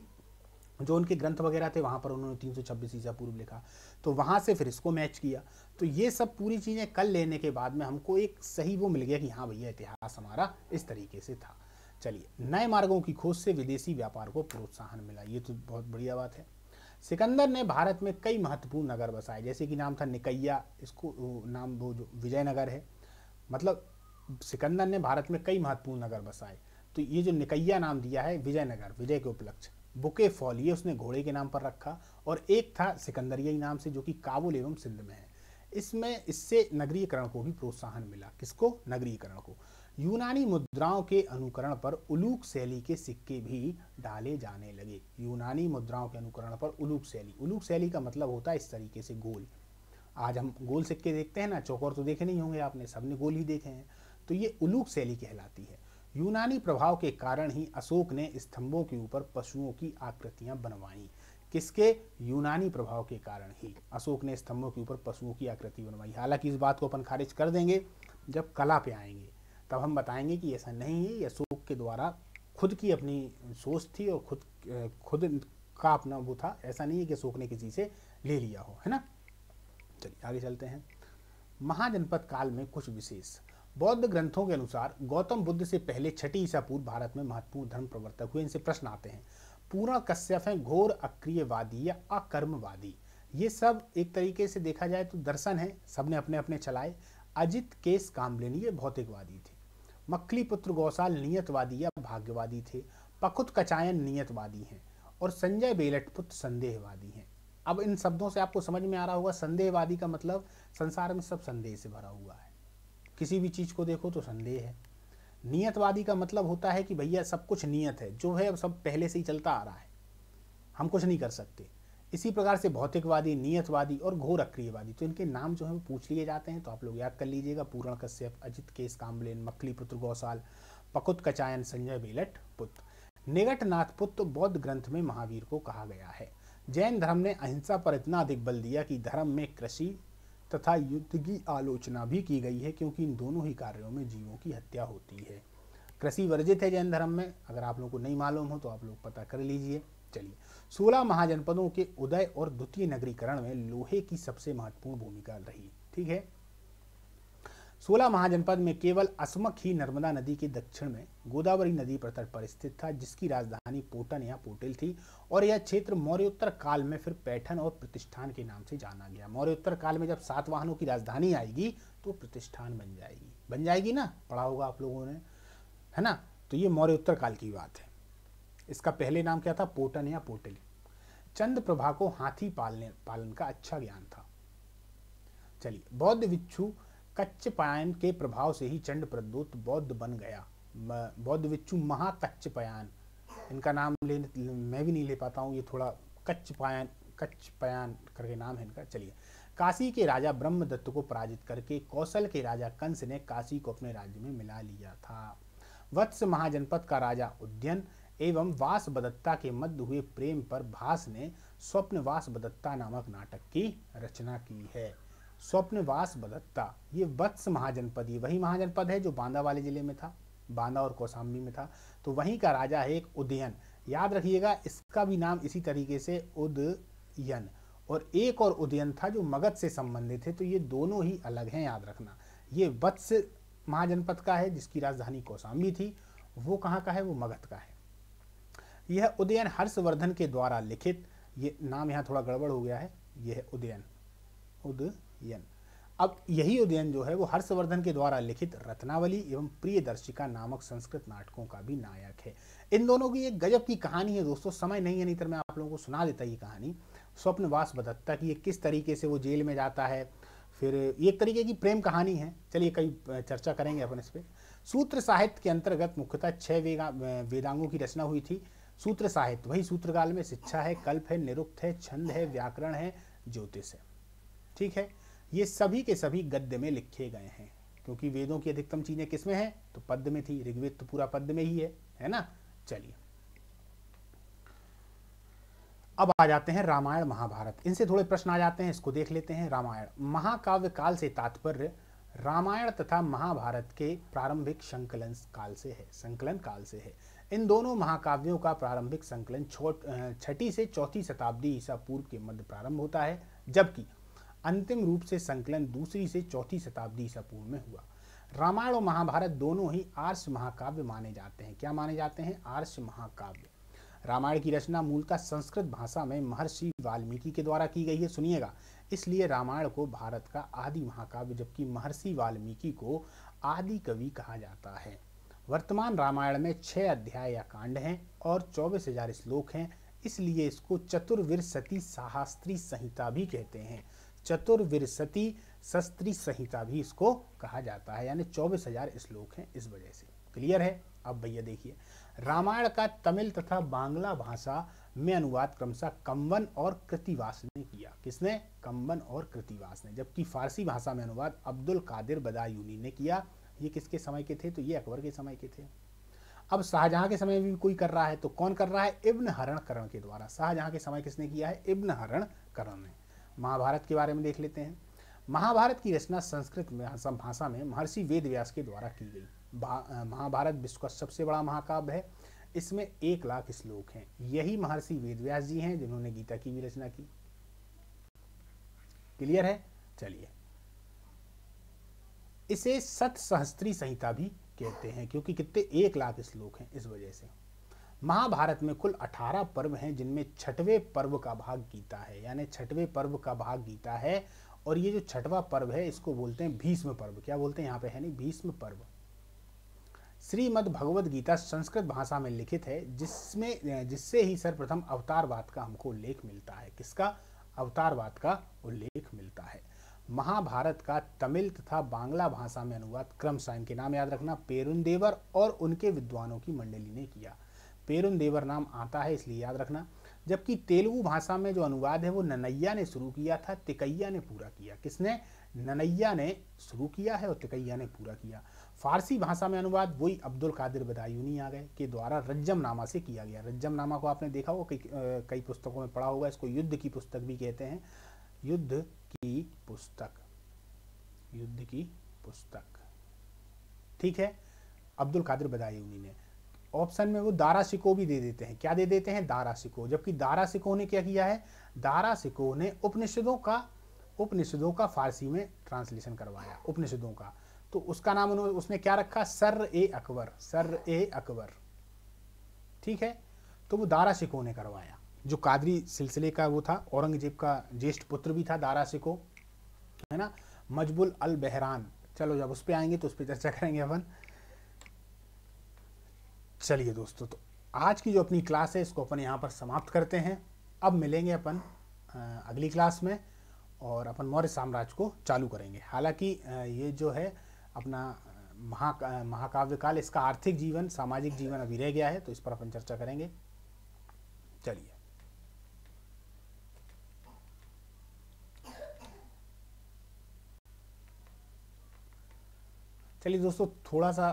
जो उनके ग्रंथ वगैरह थे वहाँ पर उन्होंने 326 ईसा पूर्व लिखा, तो वहाँ से फिर इसको मैच किया। तो ये सब पूरी चीज़ें कर लेने के बाद में हमको एक सही वो मिल गया कि हाँ भैया इतिहास हमारा इस तरीके से था। चलिए, नए मार्गों की खोज से विदेशी व्यापार को प्रोत्साहन मिला, ये तो बहुत बढ़िया बात है। सिकंदर ने भारत में कई महत्वपूर्ण नगर बसाए, जैसे कि नाम था निकैया, इसको नाम वो जो विजयनगर है, मतलब सिकंदर ने भारत में कई महत्वपूर्ण नगर बसाए। तो ये जो निकैया नाम दिया है विजयनगर, विजय के उपलक्ष्य। बुके फॉल ये उसने घोड़े के नाम पर रखा, और एक था सिकंदरियाई नाम से जो कि काबुल एवं सिंध में है। इससे नगरीकरण को भी प्रोत्साहन मिला। किसको? नगरीकरण को। यूनानी मुद्राओं के अनुकरण पर उलूक शैली के सिक्के भी डाले जाने लगे। यूनानी मुद्राओं के अनुकरण पर उलूक शैली, उलूक शैली का मतलब होता है इस तरीके से गोल। आज हम गोल सिक्के देखते हैं ना, चौकोर तो देखे नहीं होंगे आपने, सबने गोल ही देखे हैं, तो ये उलूक शैली कहलाती है। यूनानी प्रभाव के कारण ही अशोक ने स्तंभों के ऊपर पशुओं की आकृतियां बनवाई। किसके? यूनानी प्रभाव के कारण ही अशोक ने स्तंभों के ऊपर पशुओं की आकृति बनवाई। हालांकि इस बात को अपन खारिज कर देंगे जब कला पे आएंगे, तब हम बताएंगे कि ऐसा नहीं है, ये अशोक के द्वारा खुद की अपनी सोच थी और खुद का अपना वो था। ऐसा नहीं है कि अशोक ने किसी से ले लिया हो, है ना। चलिए आगे चलते हैं। महाजनपद काल में कुछ विशेष। बौद्ध ग्रंथों के अनुसार गौतम बुद्ध से पहले 6 ईसा पूर्व भारत में महत्वपूर्ण धर्म प्रवर्तक हुए। इनसे प्रश्न आते हैं। पूर्ण कश्यप हैं घोर अक्रियवादी या अकर्मवादी। ये सब एक तरीके से देखा जाए तो दर्शन है, सबने अपने अपने चलाए। अजित केस कामलिन ये भौतिकवादी थे। मक्खलीपुत्र गौसाल नियतवादी या भाग्यवादी थे। पकुत कचायन नियतवादी हैं और संजय बेलटपुत्र संदेहवादी हैं। अब इन शब्दों से आपको समझ में आ रहा होगा, संदेहवादी का मतलब संसार में सब संदेह से भरा हुआ है, किसी भी चीज को देखो तो संदेह है। नियतवादी का मतलब होता है कि भैया सब कुछ नियत है, जो है अब सब पहले से ही चलता आ रहा है, हम कुछ नहीं कर सकते। इसी प्रकार से भौतिकवादी, नियतवादी और घोर अक्रियवादी, तो इनके नाम जो है वो पूछ लिए जाते हैं, तो आप लोग याद कर लीजिएगा। पूर्ण कश्यप, अजित केस कामलेन, मक्खलीपुत्र गौसाल, पकुत कचायन, संजय बेलट पुत्र। निगटनाथ पुत्र बौद्ध ग्रंथ में महावीर को कहा गया है। जैन धर्म ने अहिंसा पर इतना अधिक बल दिया कि धर्म में कृषि तथा युद्ध की आलोचना भी की गई है, क्योंकि इन दोनों ही कार्यों में जीवों की हत्या होती है। कृषि वर्जित है जैन धर्म में, अगर आप लोगों को नहीं मालूम हो तो आप लोग पता कर लीजिए। चलिए, 16 महाजनपदों के उदय और द्वितीय नगरीकरण में लोहे की सबसे महत्वपूर्ण भूमिका रही। ठीक है, 16 महाजनपद में केवल असमक ही नर्मदा नदी के दक्षिण में गोदावरी नदी पर तट पर स्थित था, जिसकी राजधानी पोटन या पोटिल थी, और यह क्षेत्र मौर्योत्तर काल में फिर पैठन और प्रतिष्ठान के नाम से जाना गया। मौर्योत्तर काल में जब सातवाहनों की राजधानी आएगी तो प्रतिष्ठान बन जाएगी। बन जाएगी ना, पढ़ा होगा आप लोगों ने, है ना। तो ये मौर्य उत्तर काल की बात है। इसका पहले नाम क्या था? पोटन या पोटली। चंद्र प्रभा को हाथी पालन का अच्छा ज्ञान था। चलिए, बौद्ध भिक्षु कच्छपायन के प्रभाव से ही चंड प्रद्योत बौद्ध बन गया। बौद्ध भिक्षु महाकच्छपायन, इनका नाम मैं भी नहीं ले पाता हूँ, ये थोड़ा कच्छपायन करके नाम है इनका। चलिए, काशी के राजा ब्रह्मदत्त को पराजित करके कौशल के राजा कंस ने काशी को अपने राज्य में मिला लिया था। वत्स महाजनपद का राजा उद्यन एवं वासवदत्ता के मध्य हुए प्रेम पर भास ने स्वप्न वासवदत्ता नामक नाटक की रचना की है। स्वप्न वासवदत्ता, ये वत्स महाजनपद, ये वही महाजनपद है जो बांदा वाले जिले में था, बांदा और कौशाम्बी में था। तो वहीं का राजा है एक उदयन, याद रखिएगा, इसका भी नाम इसी तरीके से उदयन, और एक और उदयन था जो मगध से संबंधित है। तो ये दोनों ही अलग हैं, याद रखना। ये वत्स महाजनपद का है जिसकी राजधानी कौशाम्बी थी, वो कहाँ का है? वो मगध का है। यह उदयन हर्षवर्धन के द्वारा लिखित, ये नाम यहाँ थोड़ा गड़बड़ हो गया है, यह है उदयन। अब यही उदयन जो है वो हर्षवर्धन के द्वारा लिखित रत्नावली एवं प्रियदर्शिका नामक संस्कृत नाटकों का भी नायक है। इन दोनों की एक गजब की कहानी है दोस्तों, समय नहीं है, नहीं तो मैं आप लोगों को सुना देता ये कहानी। स्वप्न वासवदत्ता की, किस तरीके से वो जेल में जाता है, फिर एक तरीके की प्रेम कहानी है। चलिए, कई चर्चा करेंगे अपन इस पर। सूत्र साहित्य के अंतर्गत मुख्यतः 6 वेदांगों की रचना हुई थी। सूत्र साहित्य वही सूत्रकाल में शिक्षा है, कल्प है, निरुक्त है, छंद है, व्याकरण है, ज्योतिष है। ठीक है, ये सभी के सभी गद्य में लिखे गए हैं, क्योंकि वेदों की अधिकतम चीजें किसमें हैं? तो पद्य में थी। ऋग्वेद तो पूरा पद्य में ही है ना। चलिए, अब आ जाते हैं रामायण महाभारत। इनसे थोड़े प्रश्न आ जाते हैं, इसको देख लेते हैं। रामायण महाकाव्य काल से तात्पर्य रामायण तथा महाभारत के प्रारंभिक संकलन काल से है। इन दोनों महाकाव्यों का प्रारंभिक संकलन 6ठी से 4ठी शताब्दी ईसा पूर्व के मध्य प्रारंभ होता है, जबकि अंतिम रूप से संकलन 2री से 4ठी शताब्दी ईसा पूर्व में हुआ। रामायण और महाभारत दोनों ही आर्ष महाकाव्य माने जाते हैं। क्या माने जाते हैं? आर्ष महाकाव्य। रामायण की रचना मूलतः संस्कृत भाषा में महर्षि वाल्मीकि के द्वारा की गई है, सुनिएगा, इसलिए रामायण को भारत का आदि महाकाव्य, जबकि महर्षि वाल्मीकि को आदि कवि कहा जाता है। वर्तमान रामायण में 6 अध्याय या कांड हैं और 24,000 श्लोक हैं, इसलिए इसको चतुर्विंशति सहस्त्री संहिता भी कहते हैं। चतुर्विंशति शस्त्री संहिता भी इसको कहा जाता है, यानी 24,000 श्लोक हैं इस वजह से। क्लियर है? अब भैया देखिए, रामायण का तमिल तथा बांग्ला भाषा में अनुवाद क्रमशः कम्बन और कृतिवास ने किया। किसने? कम्बन और कृतिवास ने। जबकि फारसी भाषा में अनुवाद अब्दुल कादिर बदायूनी ने किया। ये किसके समय के थे? तो ये अकबर के समय के थे। अब शाहजहां के समय में भी कोई कर रहा है, तो कौन कर रहा है? इब्न हरण करण के द्वारा। शाहजहां के समय किसने किया है? इब्न हरण करण ने। महाभारत के बारे में देख लेते हैं। महाभारत की रचना संस्कृत भाषा में महर्षि वेदव्यास के द्वारा की गई। महाभारत विश्व का सबसे बड़ा महाकाव्य है। इसमें 1 लाख श्लोक हैं। यही महर्षि वेदव्यास जी हैं जिन्होंने गीता की भी रचना की। क्लियर है? चलिए, इसे सतसहस्त्री संहिता भी कहते हैं, क्योंकि कितने 1 लाख श्लोक हैं, इस वजह से। महाभारत में कुल 18 पर्व हैं, जिनमें 6वें पर्व का भाग गीता है, यानी 6वें पर्व का भाग गीता है। और ये जो 6वां पर्व है इसको बोलते हैं भीष्म पर्व। क्या बोलते हैं? यहाँ पे है नहीं, भीष्म पर्व। श्रीमद् भगवद गीता संस्कृत भाषा में लिखित है, जिससे ही सर्वप्रथम अवतारवाद का हमको उल्लेख मिलता है। किसका? अवतारवाद का उल्लेख मिलता है। महाभारत का तमिल तथा बांग्ला भाषा में अनुवाद क्रमशः, इनके नाम याद रखना, पेरुंदेवर और उनके विद्वानों की मंडली ने किया। पेरुंदेवर नाम आता है इसलिए याद रखना। जबकि तेलुगु भाषा में जो अनुवाद है वो ननैया ने शुरू किया था, तिकैया ने पूरा किया। किसने? ननैया ने शुरू किया है और तिकैया ने पूरा किया। फारसी भाषा में अनुवाद वही अब्दुल कादिर बदायूनी आ गए के द्वारा रज्जमनामा से किया गया। रज्जमनामा को आपने देखा होगा, कई पुस्तकों में पढ़ा होगा। इसको युद्ध की पुस्तक भी कहते हैं। युद्ध की पुस्तक, युद्ध की पुस्तक, ठीक है, अब्दुल कादिर बदायूनी ने। ऑप्शन में वो दारा शिकोह भी दे देते हैं। क्या दे देते हैं? दारा शिकोह। जबकि दारा शिकोह ने क्या किया है? दारा शिकोह ने उपनिषदों का फारसी में ट्रांसलेशन करवाया, उपनिषदों का। तो उसका नाम उसने क्या रखा? सर-ए-अकबर, सर-ए-अकबर, ठीक है। तो वो दारा शिकोह ने करवाया, जो कादरी सिलसिले का वो था। औरंगजेब का ज्येष्ठ पुत्र भी था दारा शिकोह, है ना। मजबुल अल बहरान चलो जब उस पर आएंगे तो उस पर चर्चा करेंगे अपन। चलिए दोस्तों, तो आज की जो अपनी क्लास है इसको अपन यहाँ पर समाप्त करते हैं। अब मिलेंगे अपन अगली क्लास में और अपन मौर्य साम्राज्य को चालू करेंगे। हालांकि ये जो है अपना महाकाव्य काल, इसका आर्थिक जीवन, सामाजिक जीवन अभी रह गया है, तो इस पर अपन चर्चा करेंगे। चलिए चलिए दोस्तों, थोड़ा सा